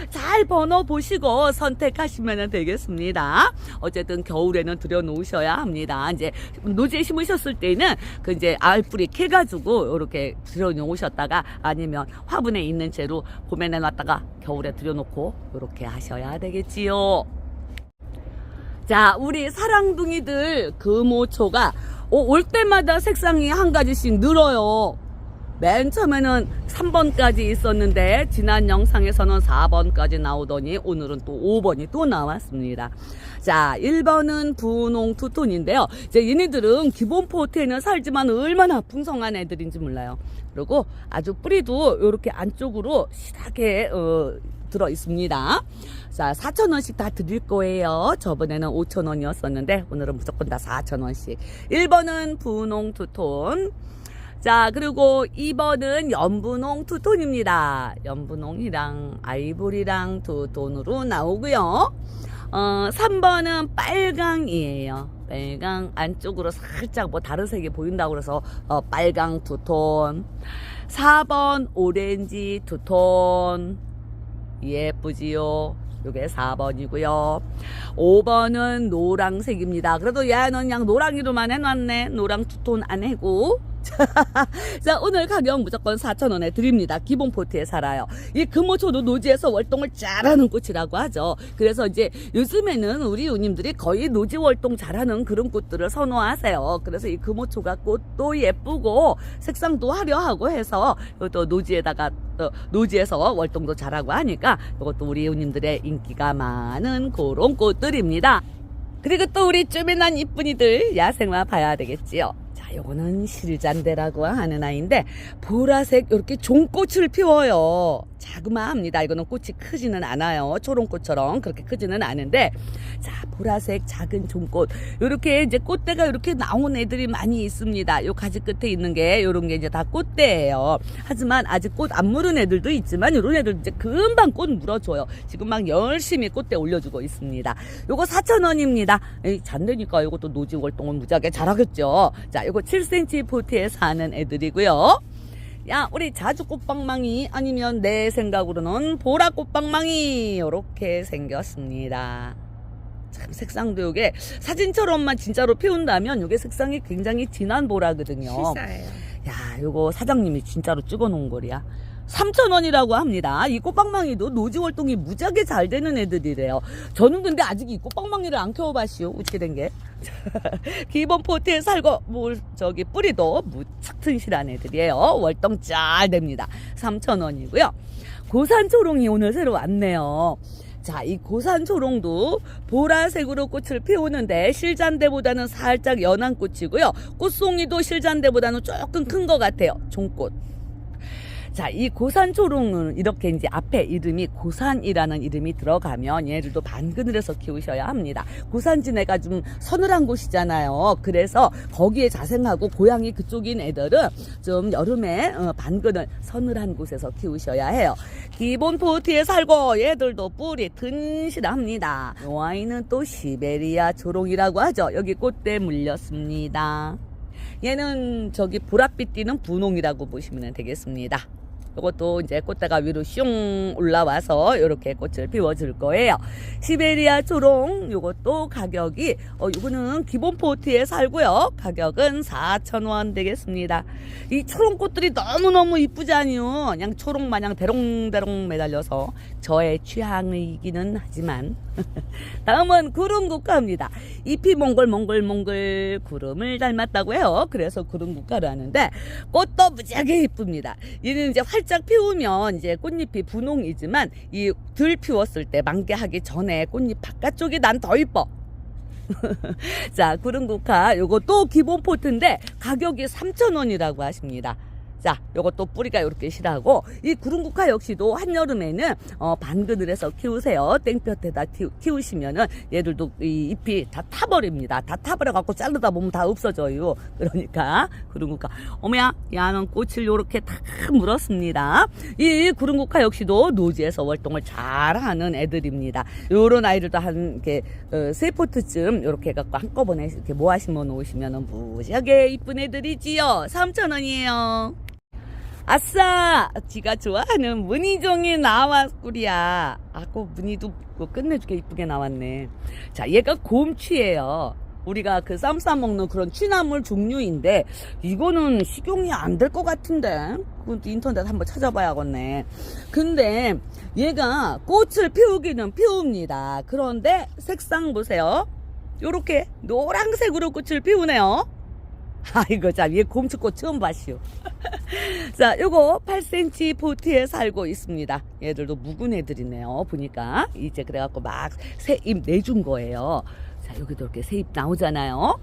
S2: 잘 번호 보시고 선택하시면 되겠습니다. 어쨌든 겨울에는 들여놓으셔야 합니다. 이제 노지에 심으셨을 때는 그 이제 알뿌리 캐가지고 이렇게 들여놓으셨다가 아니면 화분에 있는 채로 봄에 내놨다가 겨울에 들여놓고 이렇게 하셔야 되겠지요. 자, 우리 사랑둥이들 금오초가 올 때마다 색상이 한 가지씩 늘어요. 맨 처음에는 3번까지 있었는데 지난 영상에서는 4번까지 나오더니 오늘은 또 5번이 또 나왔습니다. 자, 1번은 분홍 투톤인데요. 이제 얘네들은 기본 포트에는 살지만 얼마나 풍성한 애들인지 몰라요. 그리고 아주 뿌리도 이렇게 안쪽으로 실하게 들어 있습니다. 자, 4,000원씩 다 드릴 거예요. 저번에는 5,000원이었었는데 오늘은 무조건 다 4,000원씩. 1번은 분홍 투톤. 자, 그리고 2번은 연분홍 투톤입니다. 연분홍이랑 아이보리랑 투톤으로 나오고요. 3번은 빨강이에요. 빨강 안쪽으로 살짝 뭐 다른 색이 보인다고 그래서 빨강 투톤. 4번 오렌지 투톤. 예쁘지요? 요게 4번이고요. 5번은 노랑색입니다. 그래도 얘는 그냥 노랑이로만 해놨네. 노랑 투톤 안 해고. 자, 오늘 가격 무조건 4,000원에 드립니다. 기본 포트에 살아요. 이 금오초도 노지에서 월동을 잘하는 꽃이라고 하죠. 그래서 이제 요즘에는 우리 누님들이 거의 노지 월동 잘하는 그런 꽃들을 선호하세요. 그래서 이 금오초가 꽃도 예쁘고 색상도 화려하고 해서 또 노지에다가 또 노지에서 월동도 잘하고 하니까 이것도 우리 누님들의 인기가 많은 그런 꽃들입니다. 그리고 또 우리 쪼매난 이쁜이들 야생화 봐야 되겠지요. 요거는 실잔대라고 하는 아이인데 보라색 이렇게 종꽃을 피워요. 자그마합니다. 이거는 꽃이 크지는 않아요. 초롱꽃처럼 그렇게 크지는 않은데, 자, 보라색 작은 종꽃 이렇게 이제 꽃대가 이렇게 나온 애들이 많이 있습니다. 요 가지 끝에 있는 게 요런 게 이제 다 꽃대예요. 하지만 아직 꽃 안 물은 애들도 있지만 요런 애들 이제 금방 꽃 물어줘요. 지금 막 열심히 꽃대 올려주고 있습니다. 요거 4,000원입니다. 잔대니까 요것도 노지 월동은 무지하게 잘하겠죠. 자, 요거 7cm 포트에 사는 애들이고요. 야, 우리 자주 꽃방망이 아니면 내 생각으로는 보라 꽃방망이 이렇게 생겼습니다. 참 색상도 요게 사진처럼만 진짜로 피운다면 요게 색상이 굉장히 진한 보라거든요.
S3: 실사예요.
S2: 야, 요거 사장님이 진짜로 찍어 놓은 거리야. 3,000원이라고 합니다. 이 꽃방망이도 노지 활동이 무지하게 잘 되는 애들이래요. 저는 근데 아직 이 꽃방망이를 안 키워봤시오. 어떻게 된 게? 기본 포트에 살고 뿌리도 무척 튼실한 애들이에요. 월동 잘 됩니다. 3,000원이고요. 고산초롱이 오늘 새로 왔네요. 자, 이 고산초롱도 보라색으로 꽃을 피우는데 실잔대보다는 살짝 연한 꽃이고요. 꽃송이도 실잔대보다는 조금 큰 것 같아요. 종꽃. 자, 이 고산초롱은 이렇게 이제 앞에 이름이 고산이라는 이름이 들어가면 얘들도 반그늘에서 키우셔야 합니다. 고산지대가 좀 서늘한 곳이잖아요. 그래서 거기에 자생하고 고향이 그쪽인 애들은 좀 여름에 반그늘 서늘한 곳에서 키우셔야 해요. 기본 포트에 살고 얘들도 뿔이 튼실합니다. 이 아이는 또 시베리아 초롱이라고 하죠. 여기 꽃대 물렸습니다. 얘는 저기 보랏빛 띠는 분홍이라고 보시면 되겠습니다. 이것도 이제 꽃대가 위로 슝 올라와서 이렇게 꽃을 피워줄 거예요. 시베리아 초롱 요것도 가격이 요거는 기본 포트에 살고요. 가격은 4,000원 되겠습니다. 이 초롱꽃들이 너무너무 이쁘지 않요? 그냥 초롱 마냥 대롱대롱 매달려서 저의 취향이기는 하지만 다음은 구름국화입니다. 잎이 몽글몽글 구름을 닮았다고 해요. 그래서 구름국화를 하는데 꽃도 무지하게 이쁩니다. 얘는 이제 활짝 피우면 이제 꽃잎이 분홍이지만 이 덜 피웠을 때 만개하기 전에 꽃잎 바깥쪽이 난 더 이뻐. 자, 구름국화 요것도 기본 포트인데 가격이 3,000원이라고 하십니다. 자, 요것도 뿌리가 이렇게 실하고 이 구름국화 역시도 한여름에는 반그늘에서 키우세요. 땡볕에다 키우시면은 얘들도 이 잎이 다 타버립니다. 다 타버려 갖고 자르다 보면 다 없어져요. 그러니까 구름국화 어머야, 야는 꽃을 요렇게 다 물었습니다. 이 구름국화 역시도 노지에서 월동을 잘하는 애들입니다. 요런 아이들도 한 이렇게 3포트쯤 요렇게 해갖고 한꺼번에 이렇게 모아 심어 놓으시면은 무지하게 이쁜 애들이지요. 3,000원이에요. 아싸! 지가 좋아하는 무늬종이 나왔구리야. 꼭 무늬도 끝내주게 이쁘게 나왔네. 자, 얘가 곰취예요. 우리가 그 쌈 싸먹는 그런 취나물 종류인데, 이거는 식용이 안 될 것 같은데? 그것도 인터넷 한번 찾아봐야겠네. 근데 얘가 꽃을 피우기는 피웁니다. 그런데 색상 보세요. 요렇게 노란색으로 꽃을 피우네요. 아이고, 자, 얘 곰치꽃 처음 봤슈. 자, 요거 8cm 포트에 살고 있습니다. 얘들도 묵은 애들이네요. 보니까. 이제 그래갖고 막 새 잎 내준 거예요. 자, 여기도 이렇게 새 잎 나오잖아요.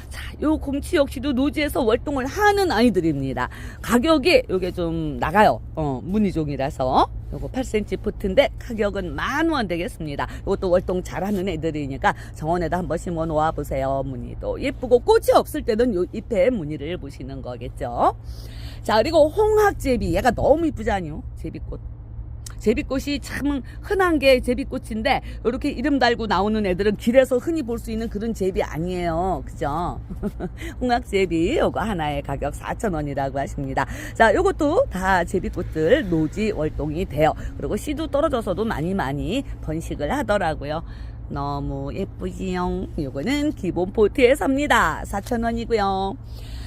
S2: 자, 요 곰치 역시도 노지에서 월동을 하는 아이들입니다. 가격이 요게 좀 나가요. 무늬종이라서. 요거 8cm 포트인데 가격은 10,000원 되겠습니다. 요것도 월동 잘하는 애들이니까 정원에다 한번 심어 놓아 보세요. 무늬도 예쁘고 꽃이 없을 때는 요 잎에 무늬를 보시는 거겠죠. 자, 그리고 홍학제비. 얘가 너무 이쁘지 않요? 제비꽃. 제비꽃이 참 흔한 게 제비꽃인데 이렇게 이름 달고 나오는 애들은 길에서 흔히 볼 수 있는 그런 제비 아니에요. 그죠? 홍학제비 요거 하나에 가격 4,000원이라고 하십니다. 자, 요것도 다 제비꽃들 노지 월동이 돼요. 그리고 씨도 떨어져서도 많이 번식을 하더라고요. 너무 예쁘지요? 요거는 기본 포트에 삽니다. 4,000원이고요.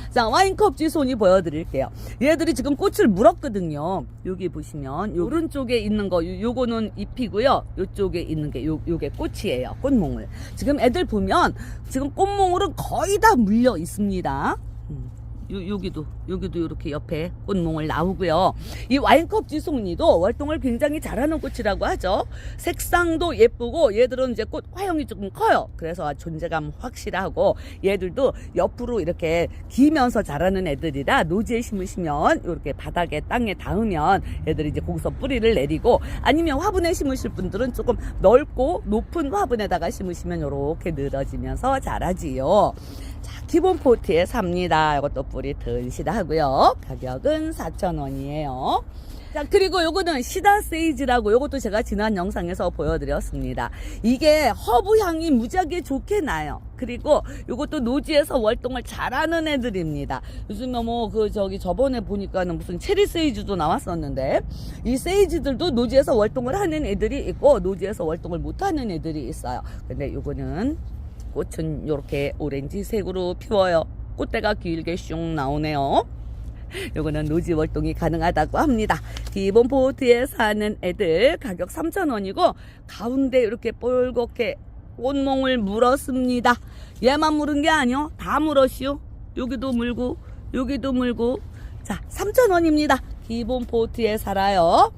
S2: 자, 와인컵 쥐손이 보여드릴게요. 얘들이 지금 꽃을 물었거든요. 여기 보시면 요 오른쪽에 있는 거 요거는 잎이고요. 요쪽에 있는 게 요게 꽃이에요. 꽃몽을. 지금 애들 보면 지금 꽃몽울은 거의 다 물려 있습니다. 여기도 이렇게 옆에 꽃몽을 나오고요. 이 와인컵 쥐송이도 월동을 굉장히 잘하는 꽃이라고 하죠. 색상도 예쁘고 얘들은 이제 꽃 화형이 조금 커요. 그래서 존재감 확실하고 얘들도 옆으로 이렇게 기면서 자라는 애들이라 노지에 심으시면 이렇게 바닥에 땅에 닿으면 애들이 이제 거기서 뿌리를 내리고 아니면 화분에 심으실 분들은 조금 넓고 높은 화분에다가 심으시면 이렇게 늘어지면서 자라지요. 기본 포트에 삽니다. 이것도 뿌리 튼실하고요. 가격은 4,000원이에요. 자, 그리고 요거는 시다 세이지라고 요것도 제가 지난 영상에서 보여드렸습니다. 이게 허브 향이 무지하게 좋게 나요. 그리고 요것도 노지에서 월동을 잘하는 애들입니다. 요즘에 저번에 보니까는 무슨 체리 세이지도 나왔었는데 이 세이지들도 노지에서 월동을 하는 애들이 있고 노지에서 월동을 못하는 애들이 있어요. 근데 요거는 꽃은 이렇게 오렌지색으로 피워요. 꽃대가 길게 슝 나오네요. 요거는 노지 월동이 가능하다고 합니다. 기본 포트에 사는 애들 가격 3,000원이고 가운데 이렇게 뻘겋게 꽃몽을 물었습니다. 얘만 물은 게 아니요. 다 물었시오. 여기도 물고 여기도 물고. 자, 3,000원입니다. 기본 포트에 살아요.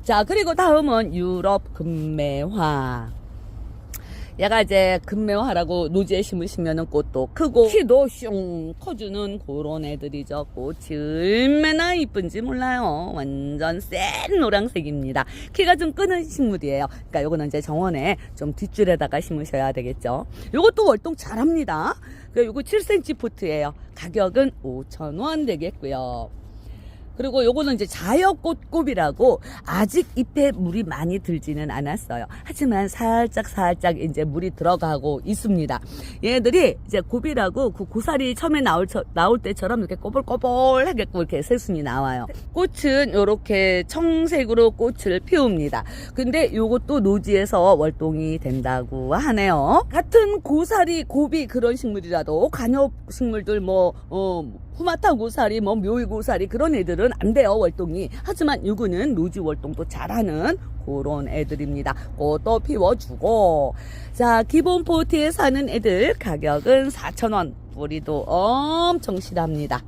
S2: 자, 그리고 다음은 유럽 금매화. 얘가 이제 금매화라고 노지에 심으시면은 꽃도 크고 키도 슝 커주는 그런 애들이죠. 꽃이 얼마나 이쁜지 몰라요. 완전 센 노란색입니다. 키가 좀 크는 식물이에요. 그러니까 요거는 이제 정원에 좀 뒷줄에다가 심으셔야 되겠죠. 요것도 월동 잘합니다. 요거 7cm 포트예요. 가격은 5,000원 되겠고요. 그리고 요거는 이제 자여꽃곱이라고 아직 잎에 물이 많이 들지는 않았어요. 하지만 살짝 이제 물이 들어가고 있습니다. 얘들이 이제 곱이라고 그 고사리 처음에 나올 때처럼 이렇게 꼬불꼬불하게 이렇게 새순이 나와요. 꽃은 이렇게 청색으로 꽃을 피웁니다. 근데 요것도 노지에서 월동이 된다고 하네요. 같은 고사리, 곱이 그런 식물이라도 관엽 식물들 후마타 고사리, 묘이 고사리 그런 애들은 안 돼요, 월동이. 하지만 요거는 노지 월동도 잘하는 그런 애들입니다. 꽃도 피워주고. 자, 기본 포트에 사는 애들 가격은 4,000원. 뿌리도 엄청 실합니다.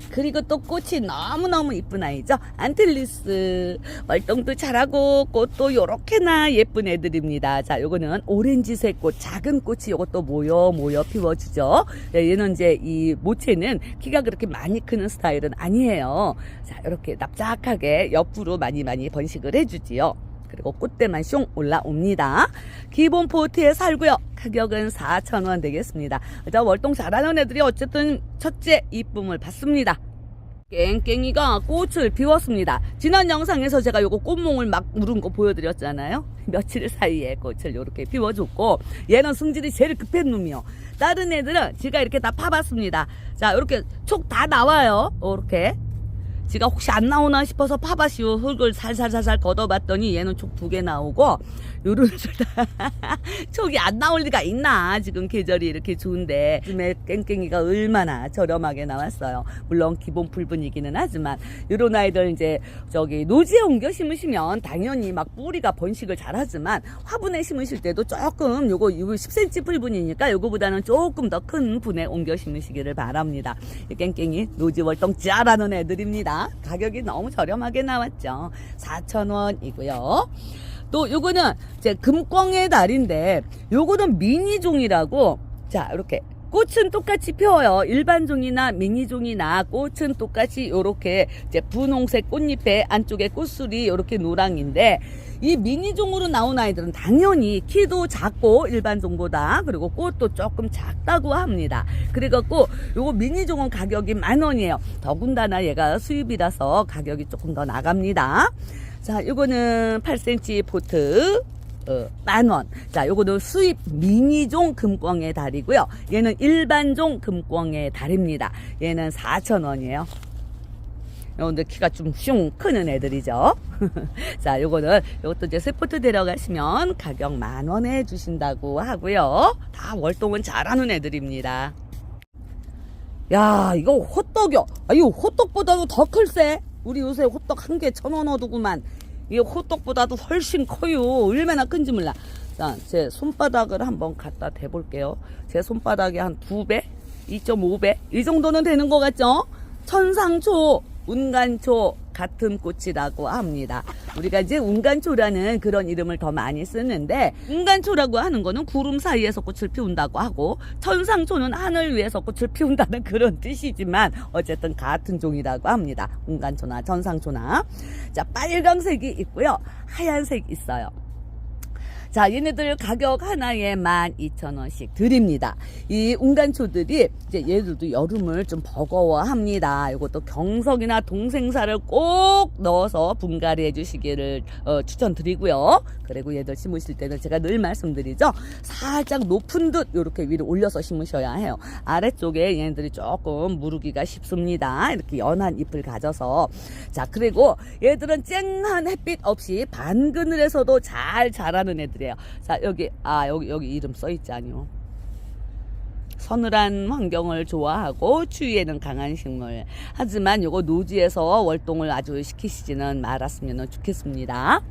S2: 그리고 또 꽃이 너무너무 이쁜 아이죠. 안틀리스. 월동도 잘하고 꽃도 요렇게나 예쁜 애들입니다. 자, 요거는 오렌지색 꽃, 작은 꽃이 요것도 모여 피워주죠. 얘는 이제 이 모체는 키가 그렇게 많이 크는 스타일은 아니에요. 자, 이렇게 납작하게 옆으로 많이 번식을 해주지요. 그리고 꽃대만 숑 올라옵니다. 기본 포트에 살고요. 가격은 4,000원 되겠습니다. 월동 잘하는 애들이 어쨌든 첫째 이쁨을 받습니다. 깽깽이가 꽃을 피웠습니다. 지난 영상에서 제가 요거 꽃몽을 막 물은 거 보여드렸잖아요. 며칠 사이에 꽃을 요렇게 피워줬고 얘는 승질이 제일 급한 놈이요. 다른 애들은 제가 이렇게 다 파봤습니다. 자, 요렇게 촉 다 나와요. 요렇게. 지가 혹시 안 나오나 싶어서 파바시오 흙을 살살살살 걷어봤더니 얘는 촉 2개 나오고 요런 촉이 안 나올 리가 있나. 지금 계절이 이렇게 좋은데 요즘에 깽깽이가 얼마나 저렴하게 나왔어요. 물론 기본 풀분이기는 하지만 요런 아이들 이제 저기 노지에 옮겨 심으시면 당연히 막 뿌리가 번식을 잘하지만 화분에 심으실 때도 조금 요거 10cm 풀분이니까 요거보다는 조금 더 큰 분에 옮겨 심으시기를 바랍니다. 이 깽깽이 노지 월동 잘하는 애들입니다. 가격이 너무 저렴하게 나왔죠. 4,000원이고요. 또 요거는 이제 금광의 달인데 요거는 미니종이라고. 자, 이렇게 꽃은 똑같이 펴요. 일반 종이나 미니 종이나 꽃은 똑같이 요렇게 이제 분홍색 꽃잎에 안쪽에 꽃술이 요렇게 노랑인데 이 미니 종으로 나온 아이들은 당연히 키도 작고 일반 종보다 그리고 꽃도 조금 작다고 합니다. 그래갖고 요거 미니 종은 가격이 10,000원이에요. 더군다나 얘가 수입이라서 가격이 조금 더 나갑니다. 자, 요거는 8cm 포트 10,000원. 자, 요거는 수입 미니종 금광의 달이고요. 얘는 일반종 금광의 달입니다. 얘는 4,000원이에요. 요런데 키가 좀 슝 크는 애들이죠. 자, 요것도 이제 스포트 데려가시면 가격 10,000원에 주신다고 하고요. 다 월동은 잘하는 애들입니다. 야, 이거 호떡이요. 이거 호떡보다도 더 클세. 우리 요새 호떡 한 개 1,000원 얻으구만. 이게 호떡보다도 훨씬 커요. 얼마나 큰지 몰라. 자, 제 손바닥을 한번 갖다 대볼게요. 제 손바닥에 한 2배? 2.5배? 이 정도는 되는 것 같죠? 천상초, 운간초 같은 꽃이라고 합니다. 우리가 이제 운간초라는 그런 이름을 더 많이 쓰는데 운간초라고 하는 거는 구름 사이에서 꽃을 피운다고 하고 천상초는 하늘 위에서 꽃을 피운다는 그런 뜻이지만 어쨌든 같은 종이라고 합니다. 운간초나 천상초나. 자, 빨강색이 있고요. 하얀색 있어요. 자, 얘네들 가격 하나에 12,000원씩 드립니다. 이 운간초들이 이제 얘들도 여름을 좀 버거워합니다. 이것도 경석이나 동생사를 꼭 넣어서 분갈이 해주시기를 추천드리고요. 그리고 얘들 심으실 때는 제가 늘 말씀드리죠. 살짝 높은 듯 이렇게 위로 올려서 심으셔야 해요. 아래쪽에 얘네들이 조금 무르기가 쉽습니다. 이렇게 연한 잎을 가져서. 자, 그리고 얘들은 쨍한 햇빛 없이 반그늘에서도 잘 자라는 애들이에요. 자, 여기 이름 써있지 아니요. 서늘한 환경을 좋아하고 추위에는 강한 식물. 하지만 요거 노지에서 월동을 아주 시키시지는 말았으면 좋겠습니다.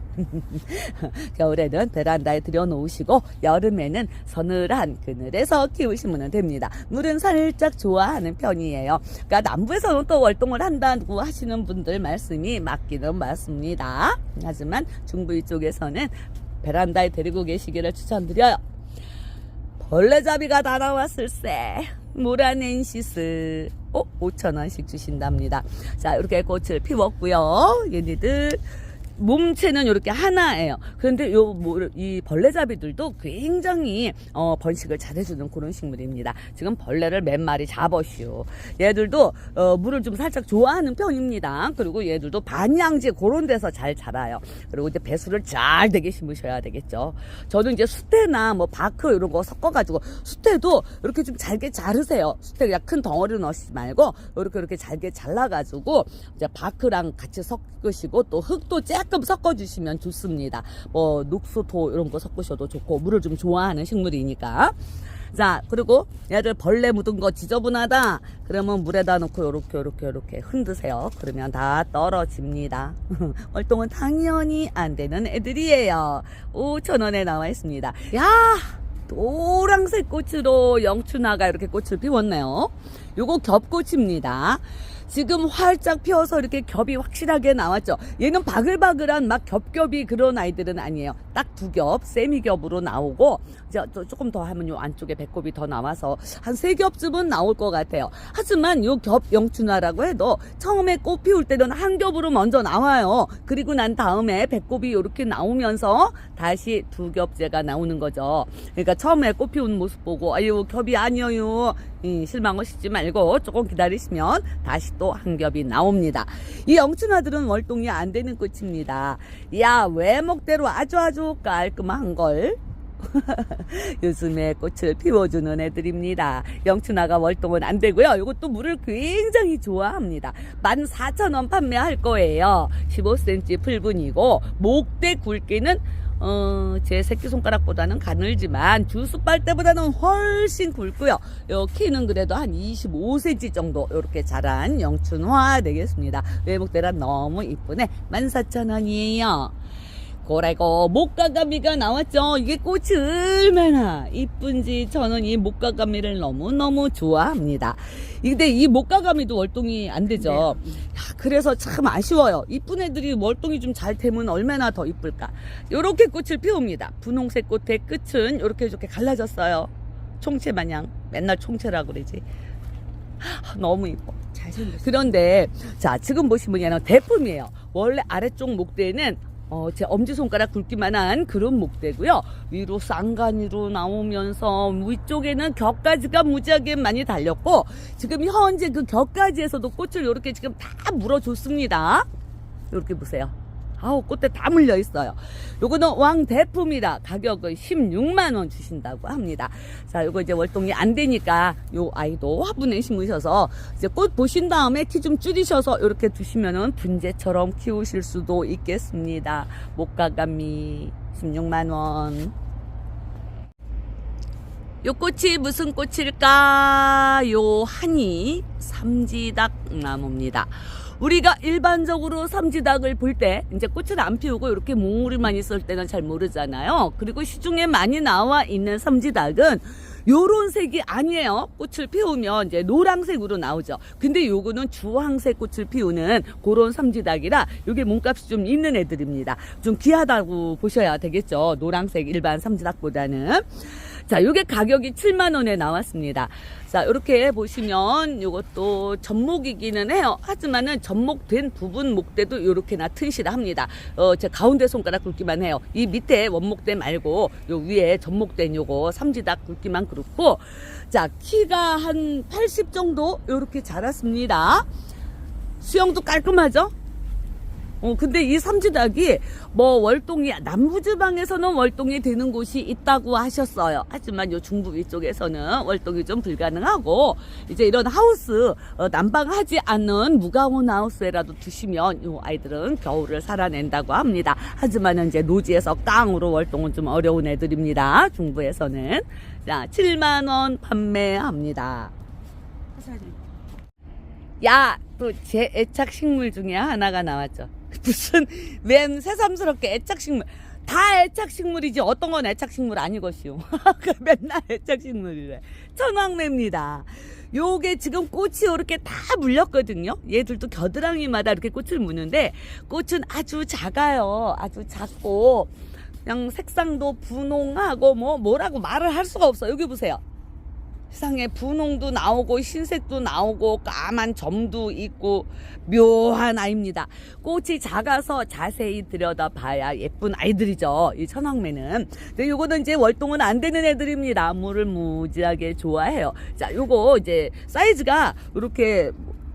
S2: 겨울에는 베란다에 들여놓으시고 여름에는 서늘한 그늘에서 키우시면 됩니다. 물은 살짝 좋아하는 편이에요. 그러니까 남부에서는 또 월동을 한다고 하시는 분들 말씀이 맞기는 맞습니다. 하지만 중부 이쪽에서는 베란다에 데리고 계시기를 추천드려요. 벌레잡이가 다 나왔을세. 모라넨시스 5,000원씩 주신답니다. 자, 이렇게 꽃을 피웠고요. 얘네들 몸체는 이렇게 하나예요. 그런데 이 벌레잡이들도 굉장히 번식을 잘해주는 그런 식물입니다. 지금 벌레를 몇 마리 잡으시오. 얘들도 물을 좀 살짝 좋아하는 편입니다. 그리고 얘들도 반양지 그런 데서 잘 자라요. 그리고 이제 배수를 잘 되게 심으셔야 되겠죠. 저도 이제 수태나 뭐 바크 이런 거 섞어가지고 수태도 이렇게 좀 잘게 자르세요. 수태 그냥 큰 덩어리로 넣으시지 말고 이렇게 잘게 잘라가지고 이제 바크랑 같이 섞으시고 또 흙도 조금 섞어주시면 좋습니다. 뭐 녹수토 이런 거 섞으셔도 좋고 물을 좀 좋아하는 식물이니까. 자, 그리고 얘들 벌레 묻은 거 지저분하다 그러면 물에다 넣고 요렇게 흔드세요. 그러면 다 떨어집니다. 월동은 당연히 안 되는 애들이에요. 5,000원에 나와 있습니다. 야, 노란색 꽃으로 영춘화가 이렇게 꽃을 피웠네요. 요거 겹꽃입니다. 지금 활짝 피어서 이렇게 겹이 확실하게 나왔죠. 얘는 바글바글한 막 겹겹이 그런 아이들은 아니에요. 딱 2겹 세미겹으로 나오고 이제 조금 더 하면 요 안쪽에 배꼽이 더 나와서 한 3겹쯤은 나올 것 같아요. 하지만 요 겹 영춘화라고 해도 처음에 꽃 피울 때는 한 겹으로 먼저 나와요. 그리고 난 다음에 배꼽이 이렇게 나오면서 다시 2겹째가 나오는 거죠. 그러니까 처음에 꽃 피우는 모습 보고 아유 겹이 아니에요. 실망하시지 말고 조금 기다리시면 다시 또 한 겹이 나옵니다. 이 영춘화들은 월동이 안 되는 꽃입니다. 야, 외목대로 아주 깔끔한 걸 요즘에 꽃을 피워주는 애들입니다. 영춘아가 월동은 안 되고요. 이것도 물을 굉장히 좋아합니다. 14,000원 판매할 거예요. 15cm 풀분이고 목대 굵기는 제 새끼손가락보다는 가늘지만 주스 빨 때보다는 훨씬 굵고요. 요 키는 그래도 한 25cm 정도 이렇게 자란 영춘화 되겠습니다. 외목대란 너무 이쁘네. 14,000원이에요. 고래고 목가가미가 나왔죠. 이게 꽃이 얼마나 이쁜지 저는 이 목가가미를 너무너무 좋아합니다. 근데 이 목가가미도 월동이 안 되죠.
S3: 네.
S2: 그래서 참 아쉬워요. 이쁜 애들이 월동이 좀 잘 되면 얼마나 더 이쁠까. 요렇게 꽃을 피웁니다. 분홍색 꽃의 끝은 요렇게 갈라졌어요. 총채 마냥. 맨날 총채라고 그러지. 너무 이뻐.
S3: 잘생겼어.
S2: 그런데 자 지금 보시면 얘는 대품이에요. 원래 아래쪽 목대는 제 엄지손가락 굵기만한 그런 목대고요. 위로 쌍간이로 나오면서 위쪽에는 격가지가 무지하게 많이 달렸고 지금 현재 그 격가지에서도 꽃을 이렇게 지금 다 물어줬습니다. 이렇게 보세요. 아우 꽃대 다 물려 있어요. 요거는 왕대품이라 가격은 16만원 주신다고 합니다. 자 요거 이제 월동이 안 되니까 요 아이도 화분에 심으셔서 이제 꽃 보신 다음에 키 좀 줄이셔서 이렇게 두시면은 분재처럼 키우실 수도 있겠습니다. 목가감이 16만원. 요 꽃이 무슨 꽃일까? 요 한이 삼지닭 나무입니다. 우리가 일반적으로 삼지닭을 볼 때 이제 꽃을 안 피우고 이렇게 몽우리만 있을 때는 잘 모르잖아요. 그리고 시중에 많이 나와 있는 삼지닭은 요런 색이 아니에요. 꽃을 피우면 이제 노란색으로 나오죠. 근데 요거는 주황색 꽃을 피우는 그런 삼지닭이라 요게 몸값이 좀 있는 애들입니다. 좀 귀하다고 보셔야 되겠죠. 노란색 일반 삼지닭보다는. 자, 요게 가격이 7만원에 나왔습니다. 자, 이렇게 보시면 요것도 접목이기는 해요. 하지만은 접목된 부분 목대도 요렇게나 튼실합니다. 제 가운데 손가락 굵기만 해요. 이 밑에 원목대 말고 요 위에 접목된 요거 삼지닭 굵기만 그렇고, 자, 키가 한 80 정도 요렇게 자랐습니다. 수영도 깔끔하죠? 근데 이 삼지닭이 뭐 월동이 남부지방에서는 월동이 되는 곳이 있다고 하셨어요. 하지만 요 중부 위쪽에서는 월동이 좀 불가능하고 이제 이런 하우스 난방하지 않는 무가온 하우스에라도 두시면 요 아이들은 겨울을 살아낸다고 합니다. 하지만 이제 노지에서 깡으로 월동은 좀 어려운 애들입니다. 중부에서는. 자, 7만원 판매합니다. 야, 또 제 애착 식물 중에 하나가 나왔죠. 무슨 맨 새삼스럽게 애착 식물. 다 애착 식물이지 어떤 건 애착 식물 아니것이요. 맨날 애착 식물이래. 천황매입니다. 요게 지금 꽃이 이렇게 다 물렸거든요. 얘들도 겨드랑이마다 이렇게 꽃을 무는데 꽃은 아주 작아요. 아주 작고 그냥 색상도 분홍하고 뭐라고 말을 할 수가 없어. 여기 보세요. 세상에 분홍도 나오고 흰색도 나오고 까만 점도 있고 묘한 아이입니다. 꽃이 작아서 자세히 들여다봐야 예쁜 아이들이죠. 이 천황매는. 근데 요거는 이제 월동은 안 되는 애들입니다. 물을 무지하게 좋아해요. 자, 요거 이제 사이즈가 이렇게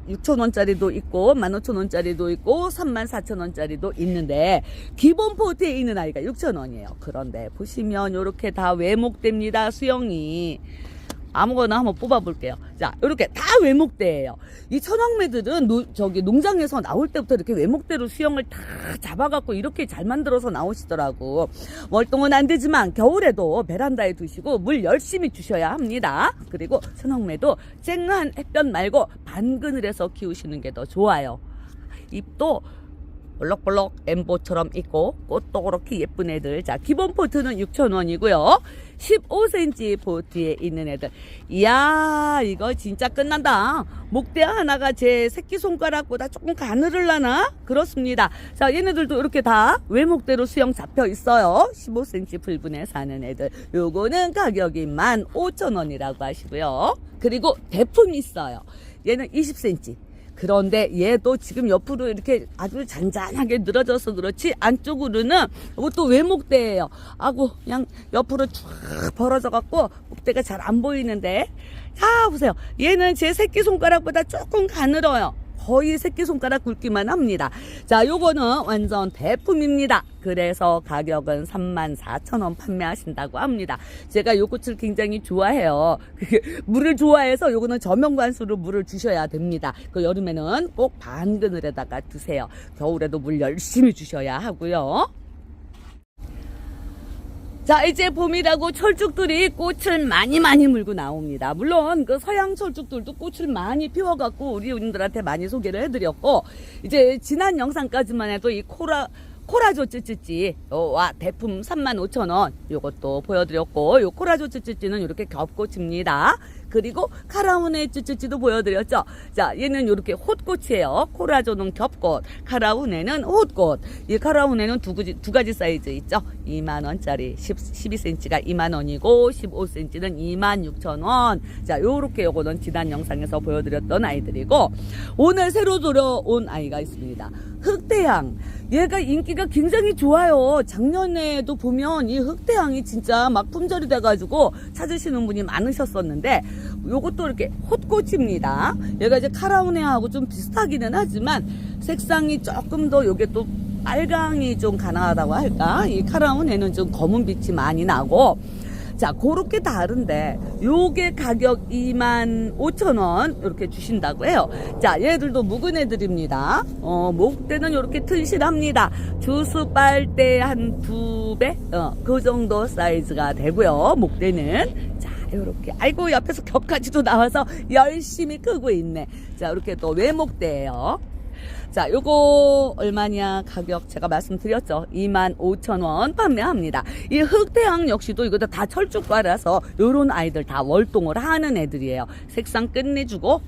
S2: 6,000원짜리도 있고 15,000원짜리도 있고 34,000원짜리도 있는데 기본 포트에 있는 아이가 6,000원이에요. 그런데 보시면 요렇게 다 외목됩니다. 수영이. 아무거나 한번 뽑아볼게요. 자, 이렇게 다 외목대예요. 이 천황매들은 농장에서 나올 때부터 이렇게 외목대로 수영을 다 잡아갖고 이렇게 잘 만들어서 나오시더라고. 월동은 안 되지만 겨울에도 베란다에 두시고 물 열심히 주셔야 합니다. 그리고 천황매도 쨍한 햇볕 말고 반그늘에서 키우시는 게 더 좋아요. 잎도 볼록볼록 엠보처럼 있고 꽃도 그렇게 예쁜 애들. 자, 기본 포트는 6,000원이고요 15cm 포트에 있는 애들. 이야, 이거 진짜 끝난다. 목대 하나가 제 새끼손가락보다 조금 가늘을라나? 그렇습니다. 자, 얘네들도 이렇게 다 외목대로 수영 잡혀 있어요. 15cm 풀분에 사는 애들. 요거는 가격이 15,000원이라고 하시고요. 그리고 대품이 있어요. 얘는 20cm. 그런데 얘도 지금 옆으로 이렇게 아주 잔잔하게 늘어져서 그렇지 안쪽으로는 이것도 외목대예요. 아고 그냥 옆으로 쭉 벌어져 갖고 목대가 잘 안 보이는데, 자 보세요. 얘는 제 새끼손가락보다 조금 가늘어요. 거의 새끼손가락 굵기만 합니다. 자, 요거는 완전 대품입니다. 그래서 가격은 34,000원 판매하신다고 합니다. 제가 요 꽃을 굉장히 좋아해요. 물을 좋아해서 요거는 저명관수로 물을 주셔야 됩니다. 그 여름에는 꼭 반그늘에다가 두세요. 겨울에도 물 열심히 주셔야 하고요. 자, 이제 봄이라고 철쭉들이 꽃을 많이 물고 나옵니다. 물론 그 서양 철쭉들도 꽃을 많이 피워갖고 우리 분들한테 많이 소개를 해드렸고, 이제 지난 영상까지만 해도 이 코라조 쯔쯔찌와 대품 35,000원 요것도 보여드렸고, 요 코라조 쯔쯔찌는 이렇게 겹꽃입니다. 그리고 카라우네 쯔쯔찌도 보여드렸죠. 자, 얘는 이렇게 홑꽃이에요. 코라조는 겹꽃, 카라우네는 홑꽃. 이 카라우네는 두 가지 사이즈 있죠. 2만원짜리 12cm가 2만원이고 15cm는 26,000원. 자, 요렇게 요거는 지난 영상에서 보여드렸던 아이들이고, 오늘 새로 들어온 아이가 있습니다. 흑태향. 얘가 인기가 굉장히 좋아요. 작년에도 보면 이 흑태향이 진짜 막 품절이 돼가지고 찾으시는 분이 많으셨었는데, 요것도 이렇게 홑꽃입니다. 얘가 이제 카라우네하고 좀 비슷하기는 하지만 색상이 조금 더 요게 또 빨강이 좀 가능하다고 할까? 이 카라우네는 좀 검은 빛이 많이 나고, 자, 그렇게 다른데 요게 가격 25,000원 이렇게 주신다고 해요. 자, 얘들도 묵은 애들입니다. 목대는 이렇게 튼실합니다. 주스 빨대 한 2배 그 정도 사이즈가 되고요. 목대는 자, 요렇게, 아이고, 옆에서 겹까지도 나와서 열심히 크고 있네. 자, 이렇게 또 외목대예요. 자, 요거 얼마냐? 가격 제가 말씀드렸죠. 25,000원 판매합니다. 이 흑태향 역시도 이것도 다 철쭉과라서 요런 아이들 다 월동을 하는 애들이에요. 색상 끝내주고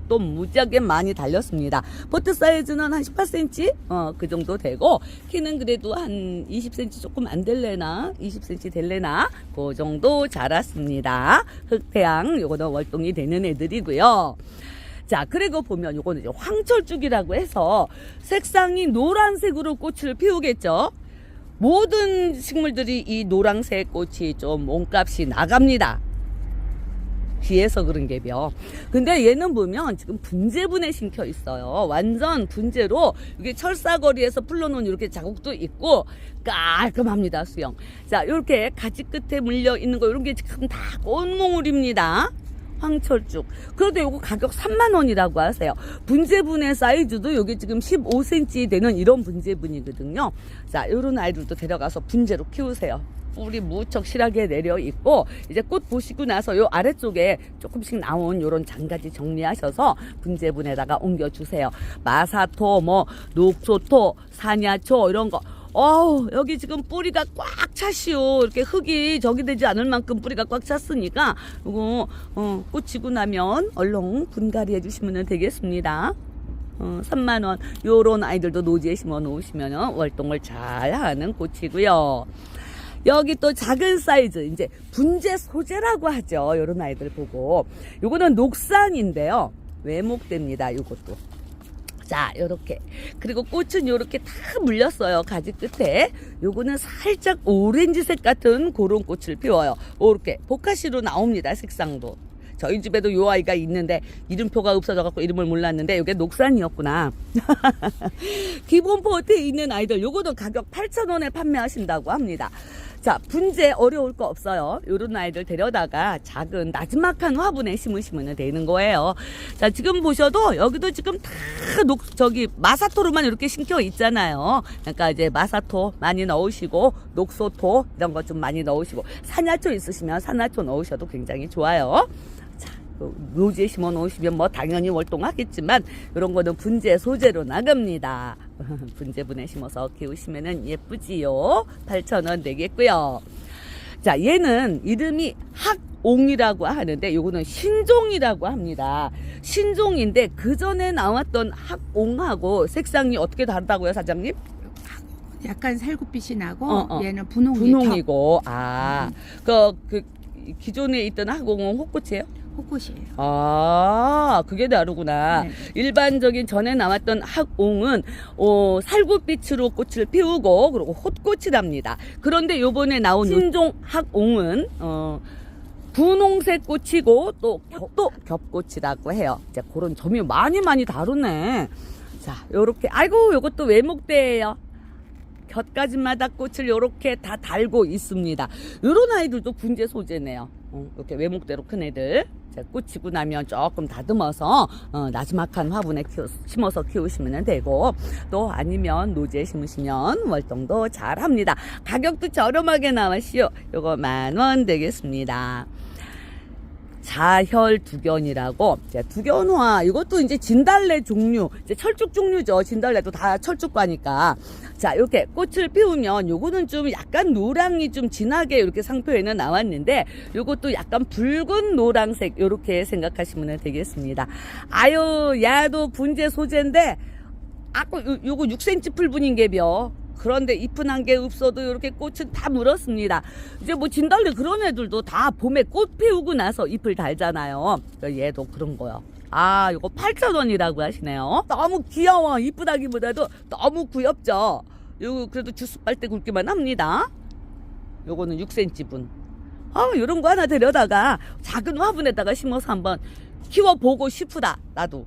S2: 또 무지하게 많이 달렸습니다. 포트 사이즈는 한 18cm 그 정도 되고, 키는 그래도 한 20cm 조금 안 될래나 20cm 될래나 그 정도 자랐습니다. 흑태향 요거는 월동이 되는 애들이고요. 자, 그리고 보면 요거는 이제 황철쭉이라고 해서 색상이 노란색으로 꽃을 피우겠죠. 모든 식물들이 이 노란색 꽃이 좀 몸값이 나갑니다. 귀해서 그런 게요. 근데 얘는 보면 지금 분재분에 심겨 있어요. 완전 분재로 이게 철사거리에서 풀러놓은 이렇게 자국도 있고 깔끔합니다. 수영. 자, 이렇게 가지 끝에 물려 있는 거 이런 게 지금 다 꽃몽울입니다. 황철쭉. 그런데 요거 가격 30,000원이라고 하세요. 분재분의 사이즈도 여기 지금 15cm 되는 이런 분재분이거든요. 자, 요런 아이들도 데려가서 분재로 키우세요. 뿔이 무척 실하게 내려 있고, 이제 꽃 보시고 나서 요 아래쪽에 조금씩 나온 요런 장가지 정리하셔서 분재분에다가 옮겨주세요. 마사토, 녹초토, 사냐초 이런 거. 여기 지금 뿌리가 꽉 차시오. 이렇게 흙이 저기 되지 않을 만큼 뿌리가 꽉 찼으니까 이거 꽂히고 나면 얼렁 분갈이 해주시면 되겠습니다. 30,000원. 요런 아이들도 노지에 심어 놓으시면 월동을 잘 하는 꽃이고요. 여기 또 작은 사이즈, 이제 분재 소재라고 하죠. 요런 아이들 보고. 요거는 녹산인데요. 외목대입니다. 요것도. 자, 요렇게. 그리고 꽃은 요렇게 다 물렸어요. 가지 끝에. 요거는 살짝 오렌지색 같은 그런 꽃을 피워요. 요렇게 보카시로 나옵니다. 색상도. 저희 집에도 요 아이가 있는데 이름표가 없어져갖고 이름을 몰랐는데 요게 녹산이었구나. 기본 포트에 있는 아이들 요거도 가격 8,000원에 판매하신다고 합니다. 자, 분재 어려울 거 없어요. 요런 아이들 데려다가 작은 나지막한 화분에 심으시면 되는 거예요. 자, 지금 보셔도 여기도 지금 다 마사토로만 이렇게 심겨 있잖아요. 그러니까 이제 마사토 많이 넣으시고, 녹소토 이런 거 좀 많이 넣으시고, 산야초 있으시면 산야초 넣으셔도 굉장히 좋아요. 노지에 심어 놓으시면 당연히 월동하겠지만 이런 거는 분재 소재로 나갑니다. 분재분에 심어서 키우시면 예쁘지요. 8,000원 되겠고요. 자, 얘는 이름이 학옹이라고 하는데 요거는 신종이라고 합니다. 신종인데 그 전에 나왔던 학옹하고 색상이 어떻게 다르다고요, 사장님?
S3: 약간 살구빛이 나고 얘는 분홍이
S2: 분홍이고 그 기존에 있던 학옹은 홑꽃이에요?
S3: 홑꽃이에요.
S2: 그게 다르구나.
S3: 네.
S2: 일반적인 전에 나왔던 학옹은 살구빛으로 꽃을 피우고 그리고 홑꽃이 납니다. 그런데 요번에 나온 신종 학옹은 분홍색 꽃이고 또 겹꽃이라고 해요. 이제 그런 점이 많이 다르네. 자, 요렇게 아이고 요것도 외목대예요. 곁가지마다 꽃을 요렇게 다 달고 있습니다. 요런 아이들도 분재 소재네요. 이렇게 외목대로 큰 애들. 자, 꽂히고 나면 조금 다듬어서 나지막한 화분에 심어서 키우시면 되고, 또 아니면 노지에 심으시면 월동도 잘 합니다. 가격도 저렴하게 나왔시요. 요거 10,000원 되겠습니다. 자혈두견이라고, 두견화, 이것도 이제 진달래 종류, 이제 철쭉 종류죠. 진달래도 다 철쭉과니까. 자, 이렇게 꽃을 피우면 요거는 좀 약간 노랑이 좀 진하게 이렇게 상표에는 나왔는데, 요것도 약간 붉은 노랑색, 요렇게 생각하시면 되겠습니다. 아유, 야도 분재 소재인데, 요거 6cm 풀분인 게벼. 그런데 잎은 한 개 없어도 이렇게 꽃은 다 물었습니다. 이제 뭐 진달래 그런 애들도 다 봄에 꽃 피우고 나서 잎을 달잖아요. 얘도 그런 거요. 아, 이거 8,000원이라고 하시네요. 너무 귀여워. 이쁘다기보다도 너무 귀엽죠. 요거 그래도 주스 빨대 굵기만 합니다. 요거는 6cm 분. 요런 거 하나 데려다가 작은 화분에다가 심어서 한번 키워보고 싶다, 나도.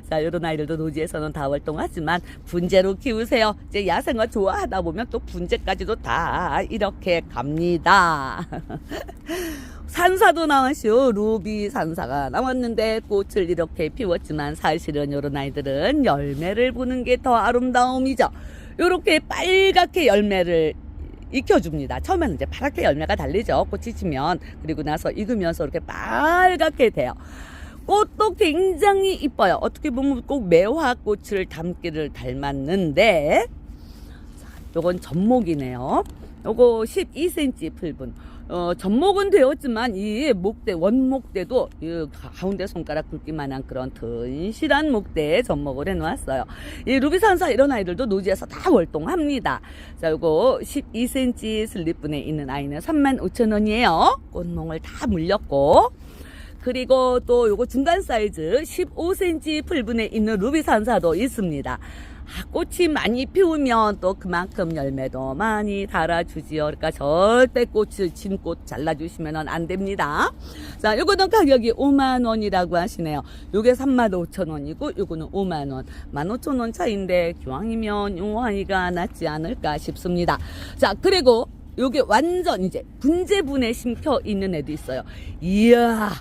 S2: 자, 요런 아이들도 노지에서는 다 활동하지만 분재로 키우세요. 이제 야생화 좋아하다 보면 또 분재까지도 다 이렇게 갑니다. 산사도 나왔쇼. 루비 산사가 나왔는데 꽃을 이렇게 피웠지만 사실은 요런 아이들은 열매를 보는 게 더 아름다움이죠. 요렇게 빨갛게 열매를 익혀줍니다. 처음에는 이제 파랗게 열매가 달리죠. 꽃이 지면. 그리고 나서 익으면서 이렇게 빨갛게 돼요. 꽃도 굉장히 이뻐요. 어떻게 보면 꼭 매화꽃을 닮기를 닮았는데, 요건 접목이네요. 요거 12cm 풀분. 접목은 되었지만 이 목대, 원목대도 이 가운데 손가락 굵기만한 그런 튼실한 목대에 접목을 해놓았어요. 이 루비산사 이런 아이들도 노지에서 다 월동합니다. 자, 요거 12cm 슬립분에 있는 아이는 35,000원이에요. 꽃몽을 다 물렸고, 그리고 또 요거 중간 사이즈 15cm 풀분에 있는 루비산사도 있습니다. 꽃이 많이 피우면 또 그만큼 열매도 많이 달아주지요. 그러니까 절대 꽃을 진 꽃 잘라주시면 안 됩니다. 자, 요거는 가격이 50,000원이라고 하시네요. 요게 35,000원이고 요거는 50,000원. 15,000원 차이인데 기왕이면 요 아이가 낫지 않을까 싶습니다. 자, 그리고 요게 완전 이제 분재분에 심겨 있는 애도 있어요. 이야,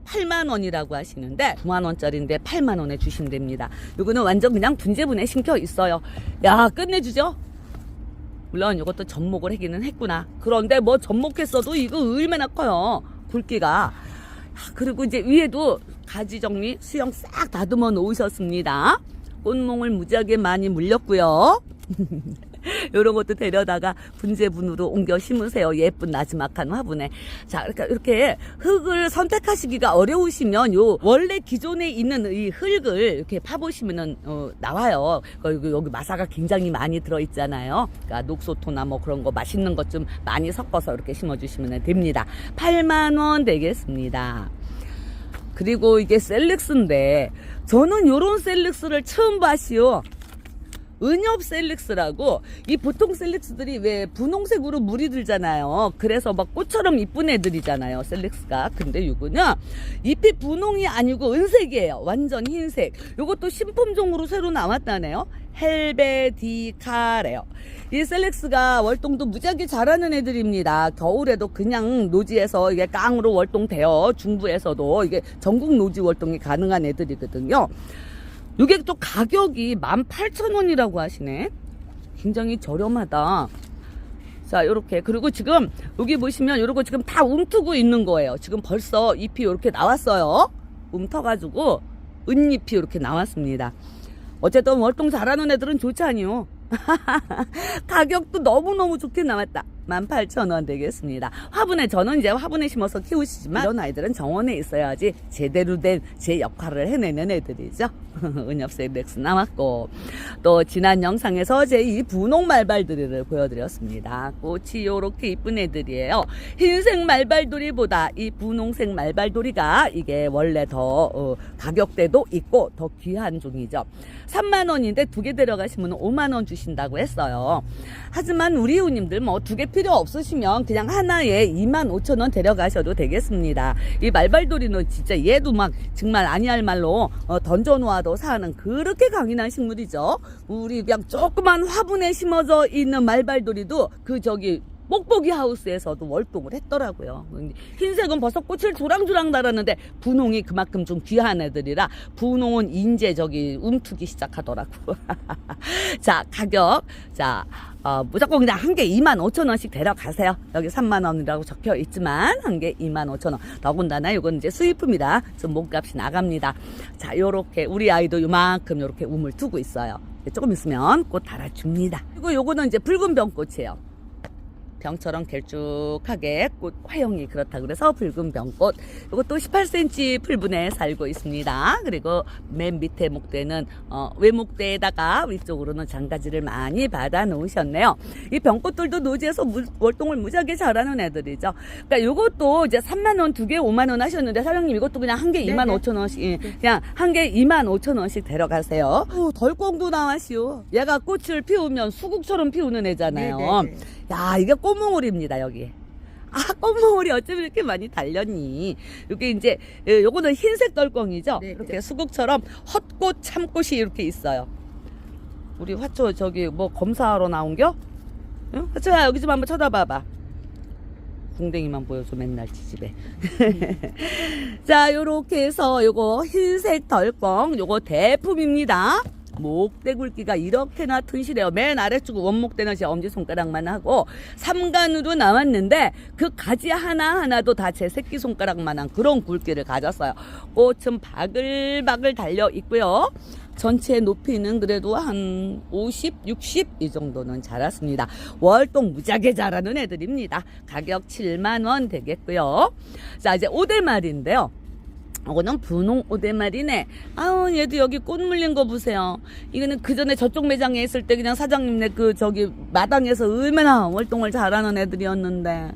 S2: 80,000원이라고 하시는데 90,000원짜리인데 80,000원에 주시면 됩니다. 요거는 완전 그냥 분재분에 심겨 있어요. 야, 끝내주죠? 물론 이것도 접목을 하기는 했구나. 그런데 뭐 접목했어도 이거 얼마나 커요, 굵기가. 그리고 이제 위에도 가지 정리 수영 싹 다듬어 놓으셨습니다. 꽃몽을 무지하게 많이 물렸고요. 요런 것도 데려다가 분재분으로 옮겨 심으세요. 예쁜 나지막한 화분에. 자, 그러니까 이렇게 흙을 선택하시기가 어려우시면 요 원래 기존에 있는 이 흙을 이렇게 파보시면은 나와요. 여기 마사가 굉장히 많이 들어있잖아요. 그러니까 녹소토나 뭐 그런 거 맛있는 것 좀 많이 섞어서 이렇게 심어주시면 됩니다. 80,000원 되겠습니다. 그리고 이게 셀렉스인데 저는 요런 셀렉스를 처음 봤시요. 은엽 셀렉스라고, 이 보통 셀렉스들이 왜 분홍색으로 물이 들잖아요. 그래서 막 꽃처럼 이쁜 애들이잖아요, 셀렉스가. 근데 이거는 잎이 분홍이 아니고 은색이에요. 완전 흰색. 요것도 신품종으로 새로 나왔다네요. 헬베디카래요. 이 셀렉스가 월동도 무지하게 잘하는 애들입니다. 겨울에도 그냥 노지에서 이게 깡으로 월동돼요. 중부에서도 이게 전국 노지 월동이 가능한 애들이거든요. 이게 또 가격이 18,000원이라고 하시네. 굉장히 저렴하다. 자, 요렇게. 그리고 지금 여기 보시면 요러고 지금 다 움트고 있는 거예요. 지금 벌써 잎이 이렇게 나왔어요. 움터가지고 은잎이 이렇게 나왔습니다. 어쨌든 월동 잘하는 애들은 좋지 아니요. 가격도 너무너무 좋게 나왔다. 18,000원 되겠습니다. 화분에, 저는 이제 화분에 심어서 키우시지만 이런 아이들은 정원에 있어야지 제대로 된 제 역할을 해내는 애들이죠. 은엽셀렉스 나왔고, 또 지난 영상에서 제 이 분홍 말발도리를 보여드렸습니다. 꽃이 요렇게 이쁜 애들이에요. 흰색 말발도리보다 이 분홍색 말발도리가 이게 원래 더 가격대도 있고 더 귀한 종이죠. 30,000원인데 두 개 데려가시면 50,000원 주신다고 했어요. 하지만 우리 이웃님들 뭐 두 개 필요 없으시면 그냥 하나에 25,000원 데려가셔도 되겠습니다. 이 말발도리는 진짜 얘도 막 정말 아니할 말로 던져놓아도 사는 그렇게 강인한 식물이죠. 우리 그냥 조그만 화분에 심어져 있는 말발도리도 그 저기 뽁뽁이 하우스에서도 월동을 했더라고요. 흰색은 벌써 꽃을 조랑조랑 달았는데 분홍이 그만큼 좀 귀한 애들이라 분홍은 이제 저기 움트기 시작하더라고. 자, 가격. 자, 무조건 그냥 한 개 25,000원씩 데려가세요. 여기 3만원이라고 적혀 있지만 한 개 25,000원. 더군다나 이건 이제 수입품이라 좀 몸값이 나갑니다. 자, 요렇게 우리 아이도 요만큼 요렇게 움을 두고 있어요. 조금 있으면 꽃 달아줍니다. 그리고 요거는 이제 붉은 병꽃이에요. 병처럼 길쭉하게 꽃 화형이 그렇다 그래서 붉은 병꽃. 이것도 18cm 풀분에 살고 있습니다. 그리고 맨 밑에 목대는 외목대에다가 위쪽으로는 장가지를 많이 받아 놓으셨네요. 이 병꽃들도 노지에서 월동을 무지하게 잘하는 애들이죠. 그러니까 이것도 이제 3만원 두 개 5만원 하셨는데 사장님 이것도 그냥 한 개 25,000원씩 그냥 한 개 25,000원씩 데려가세요. 덜꽁도 나왔시오. 얘가 꽃을 피우면 수국처럼 피우는 애잖아요.
S3: 네네네.
S2: 야, 이게 꽃몽울입니다, 여기. 아, 꽃몽울이 어쩜 이렇게 많이 달렸니? 이게 이제, 요거는 흰색 덜컹이죠?
S3: 네.
S2: 이렇게 수국처럼 헛꽃, 참꽃이 이렇게 있어요. 우리 화초, 저기, 뭐, 검사하러 나온겨? 응? 화초야, 여기 좀 한번 쳐다봐봐. 궁뎅이만 보여줘, 맨날 지집에. 자, 요렇게 해서 요거 흰색 덜컹, 요거 대품입니다. 목대 굵기가 이렇게나 튼실해요. 맨 아래쪽 원목대는 제 엄지손가락만 하고 3간으로 나왔는데 그 가지 하나하나도 다 제 새끼손가락만한 그런 굵기를 가졌어요. 꽃은 바글바글 달려 있고요. 전체 높이는 그래도 한 50, 60 이 정도는 자랐습니다. 월동 무지하게 자라는 애들입니다. 가격 7만원 되겠고요. 자, 이제 오대말인데요. 이거는 분홍 오대말이네. 아우, 얘도 여기 꽃 물린 거 보세요. 이거는 그 전에 저쪽 매장에 있을 때 그냥 사장님네 그 저기 마당에서 얼마나 월동을 잘하는 애들이었는데.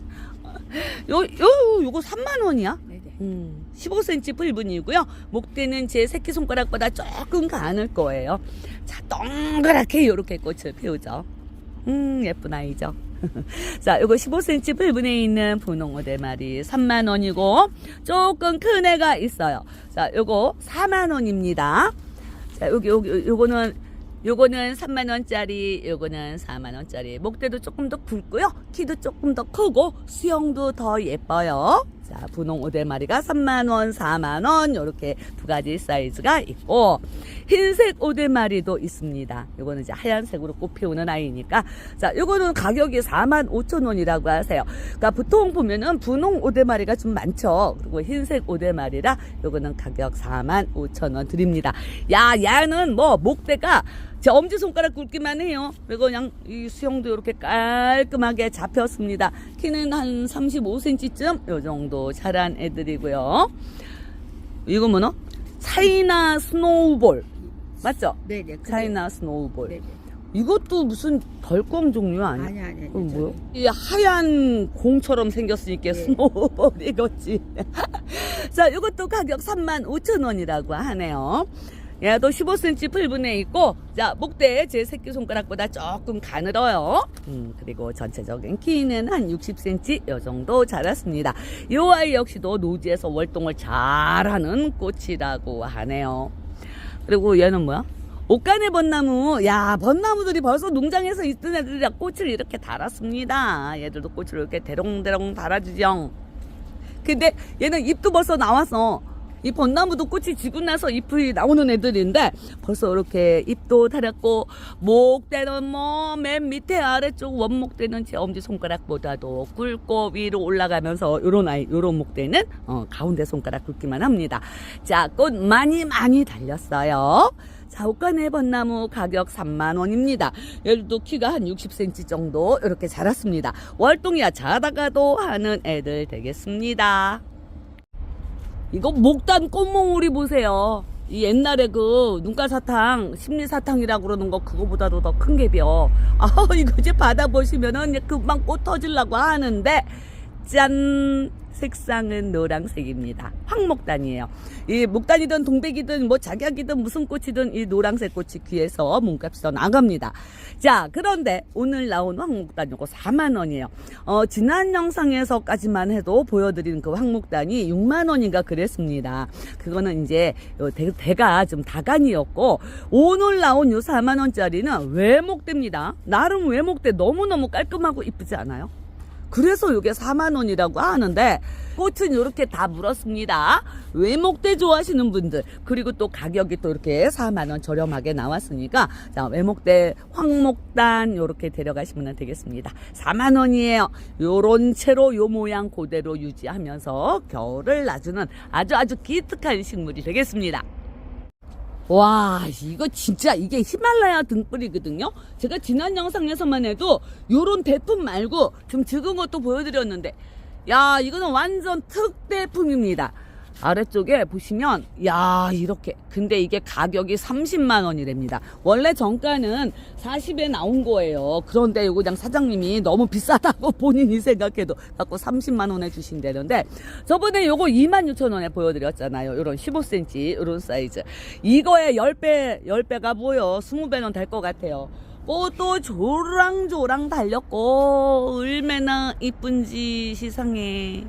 S2: 요거 3만원이야?
S3: 네네.
S2: 15cm 풀분이고요. 목대는 제 새끼손가락보다 조금 가늘 거예요. 자, 동그랗게 요렇게 꽃을 피우죠. 예쁜 아이죠. 자, 요거 15cm 풀분에 있는 분홍 오대말이 3만원이고, 조금 큰 애가 있어요. 자, 요거 4만원입니다. 자, 요거는 3만원짜리, 요거는 4만원짜리. 목대도 조금 더 굵고요. 키도 조금 더 크고, 수영도 더 예뻐요. 자, 분홍 오대마리가 3만원, 4만원, 요렇게 두 가지 사이즈가 있고, 흰색 오대마리도 있습니다. 요거는 이제 하얀색으로 꽃 피우는 아이니까. 자, 요거는 가격이 45,000원이라고 하세요. 그러니까 보통 보면은 분홍 오대마리가 좀 많죠. 그리고 흰색 오대마리라 요거는 가격 45,000원 드립니다. 야, 얘는 뭐, 목대가 제 엄지손가락 굵기만 해요. 그리고 그냥 이 수영도 이렇게 깔끔하게 잡혔습니다. 키는 한 35cm쯤 요 정도 자란 애들이고요. 이거 뭐노? 차이나 스노우볼 맞죠?
S3: 네네.
S2: 차이나 스노우볼.
S3: 네네.
S2: 이것도 무슨 덜컹 종류 아니야?
S3: 아니.
S2: 그건 뭐야? 이 하얀 공처럼 생겼으니까
S3: 네.
S2: 스노우볼이겠지. 자, 이것도 가격 35,000원이라고 하네요. 얘도 15cm 풀분에 있고, 자, 목대 제 새끼손가락보다 조금 가늘어요. 그리고 전체적인 키는 한 60cm 요 정도 자랐습니다. 이 아이 역시도 노지에서 월동을 잘하는 꽃이라고 하네요. 그리고 얘는 뭐야? 옷간의 벚나무. 야, 벚나무들이 벌써 농장에서 있던 애들이라 꽃을 이렇게 달았습니다. 얘들도 꽃을 이렇게 대롱대롱 달아주죠. 근데 얘는 잎도 벌써 나왔어. 이 벚나무도 꽃이 지고 나서 잎이 나오는 애들인데 벌써 이렇게 잎도 달았고, 목대는 뭐 맨 밑에 아래쪽 원목대는 제 엄지손가락보다도 굵고 위로 올라가면서 요런 목대는 가운데 손가락 굵기만 합니다. 자, 꽃 많이 달렸어요. 자, 옷간의 벚나무 가격 3만원입니다. 얘도 키가 한 60cm 정도 이렇게 자랐습니다. 월동이야 자다가도 하는 애들 되겠습니다. 이거 목단 꽃몽우리 보세요. 이 옛날에 그 눈깔사탕, 심리사탕이라고 그러는 거 그거보다도 더 큰 개비요. 이거 이제 받아보시면은 금방 꽃 터지려고 하는데, 짠! 색상은 노란색입니다. 황목단이에요. 이 목단이든 동백이든 뭐 작약이든 무슨 꽃이든 이 노란색 꽃이 귀해서 몸값이 더 나갑니다. 자, 그런데 오늘 나온 황목단 요거 4만 원이에요. 지난 영상에서까지만 해도 보여드린 그 황목단이 6만 원인가 그랬습니다. 그거는 이제 대가 좀 다간이었고, 오늘 나온 요 4만 원짜리는 외목대입니다. 나름 외목대 너무너무 깔끔하고 이쁘지 않아요? 그래서 이게 4만 원이라고 하는데, 꽃은 이렇게 다 물었습니다. 외목대 좋아하시는 분들, 그리고 또 가격이 또 이렇게 4만 원 저렴하게 나왔으니까, 자, 외목대, 황목단 이렇게 데려가시면 되겠습니다. 4만 원이에요. 요런 채로 요 모양 그대로 유지하면서 겨울을 놔주는 아주 기특한 식물이 되겠습니다. 와, 이거 진짜 이게 히말라야 등불이거든요. 제가 지난 영상에서만 해도 요런 대품 말고 좀 적은 것도 보여드렸는데, 야, 이거는 완전 특대품입니다. 아래쪽에 보시면, 야, 이렇게. 근데 이게 가격이 30만 원이랍니다. 원래 정가는 40에 나온 거예요. 그런데 이거 그냥 사장님이 너무 비싸다고 본인이 생각해도 갖고 30만 원에 주신다는데, 저번에 요거 26,000원에 보여드렸잖아요. 요런 15cm, 요런 사이즈. 이거에 10배가 뭐요? 20배는 될 것 같아요. 꽃도 조랑조랑 달렸고, 얼마나 이쁜지 시상해.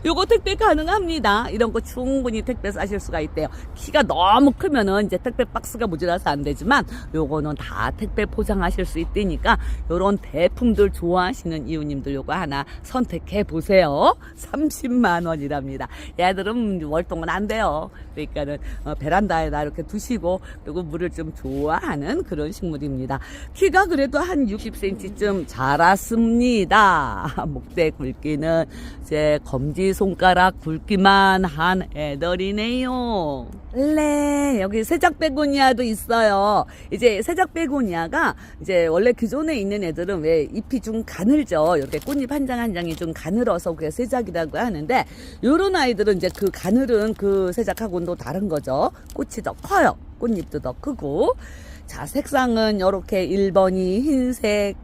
S2: 요거 택배 가능합니다. 이런 거 충분히 택배 사실 수가 있대요. 키가 너무 크면은 이제 택배 박스가 모자라서 안 되지만, 요거는 다 택배 포장하실 수 있다니까 요런 대품들 좋아하시는 이웃님들 요거 하나 선택해 보세요. 30만 원이랍니다. 얘들은 월동은 안 돼요. 그러니까는 베란다에다 이렇게 두시고, 그리고 물을 좀 좋아하는 그런 식물입니다. 키가 그래도 한 60cm쯤 자랐습니다. 목대 굵기는 제 검지손가락 굵기만 한 애들이네요. 네, 여기 세작베고니아도 있어요. 이제 세작베고니아가 이제 원래 기존에 있는 애들은 왜 잎이 좀 가늘죠. 이렇게 꽃잎 한 장 한 장이 좀 가늘어서 그게 세작이라고 하는데, 요런 아이들은 이제 그 가늘은 그 세작하고는 또 다른 거죠. 꽃이 더 커요. 꽃잎도 더 크고. 자, 색상은 이렇게 1번이 흰색,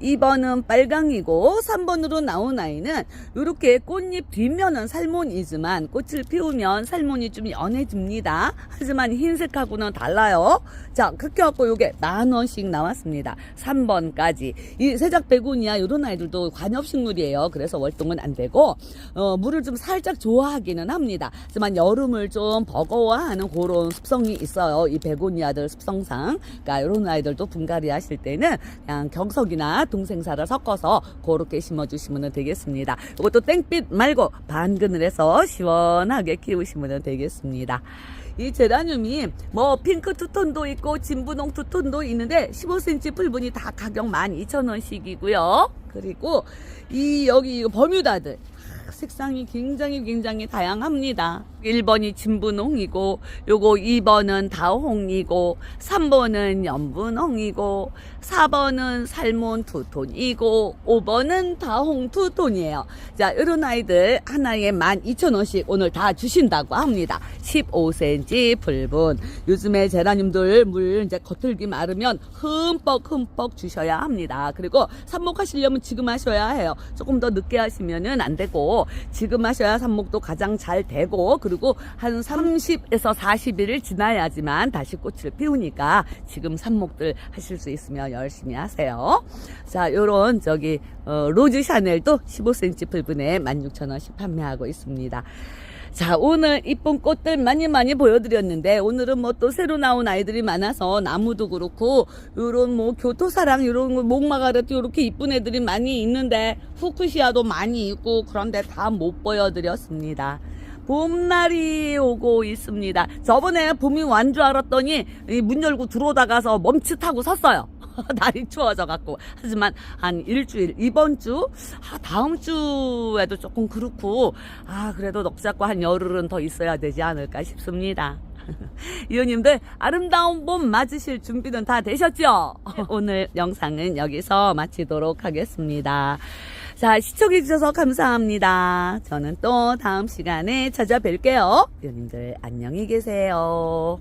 S2: 2번은 빨강이고, 3번으로 나온 아이는 이렇게 꽃잎 뒷면은 살몬이지만 꽃을 피우면 살몬이 좀 연해집니다. 하지만 흰색하고는 달라요. 자, 그렇게 갖고 요게 10,000원씩 나왔습니다. 3번까지. 이 세작베고니아 요런 아이들도 관엽식물이에요. 그래서 월동은 안 되고, 물을 좀 살짝 좋아하기는 합니다. 하지만 여름을 좀 버거워하는 그런 습성이 있어요. 이 베고니아들 습성상. 그러니까 요런 아이들도 분갈이 하실 때는 그냥 경석이나 동생사를 섞어서 그렇게 심어주시면 되겠습니다. 이것도 땡빛 말고 반근을 해서 시원하게 키우시면 되겠습니다. 이 제라늄이 뭐 핑크 투톤도 있고 진분홍 투톤도 있는데 15cm 풀분이 다 가격 12,000원씩이고요. 그리고 이 여기 버뮤다들 색상이 굉장히 다양합니다. 1번이 진분홍이고, 요거 2번은 다홍이고, 3번은 연분홍이고, 4번은 살몬 투톤이고, 5번은 다홍 투톤이에요. 자, 이런 아이들 하나에 12,000원씩 오늘 다 주신다고 합니다. 15cm 풀분. 요즘에 제라늄들 물 이제 겉흙이 마르면 흠뻑 주셔야 합니다. 그리고 삽목하시려면 지금 하셔야 해요. 조금 더 늦게 하시면은 안 되고, 지금 하셔야 삽목도 가장 잘 되고, 그리고 한 30에서 40일을 지나야지만 다시 꽃을 피우니까 지금 삽목들 하실 수 있으면 열심히 하세요. 자, 요런 로즈 샤넬도 15cm 풀분에 16,000원씩 판매하고 있습니다. 자, 오늘 이쁜 꽃들 많이 보여드렸는데, 오늘은 뭐 또 새로 나온 아이들이 많아서 나무도 그렇고, 요런 뭐 교토사랑, 요런 목마가렛도 요렇게 이쁜 애들이 많이 있는데, 후크시아도 많이 있고, 그런데 다 못 보여드렸습니다. 봄날이 오고 있습니다. 저번에 봄이 완 줄 알았더니 문 열고 들어오다가서 멈칫하고 섰어요. 날이 추워져 갖고. 하지만 한 일주일, 이번 주, 다음 주에도 조금 그렇고, 그래도 넉잡고 한 열흘은 더 있어야 되지 않을까 싶습니다. 이웃님들 아름다운 봄 맞으실 준비는 다 되셨죠? 오늘 영상은 여기서 마치도록 하겠습니다. 자, 시청해주셔서 감사합니다. 저는 또 다음 시간에 찾아뵐게요. 이웃님들 안녕히 계세요.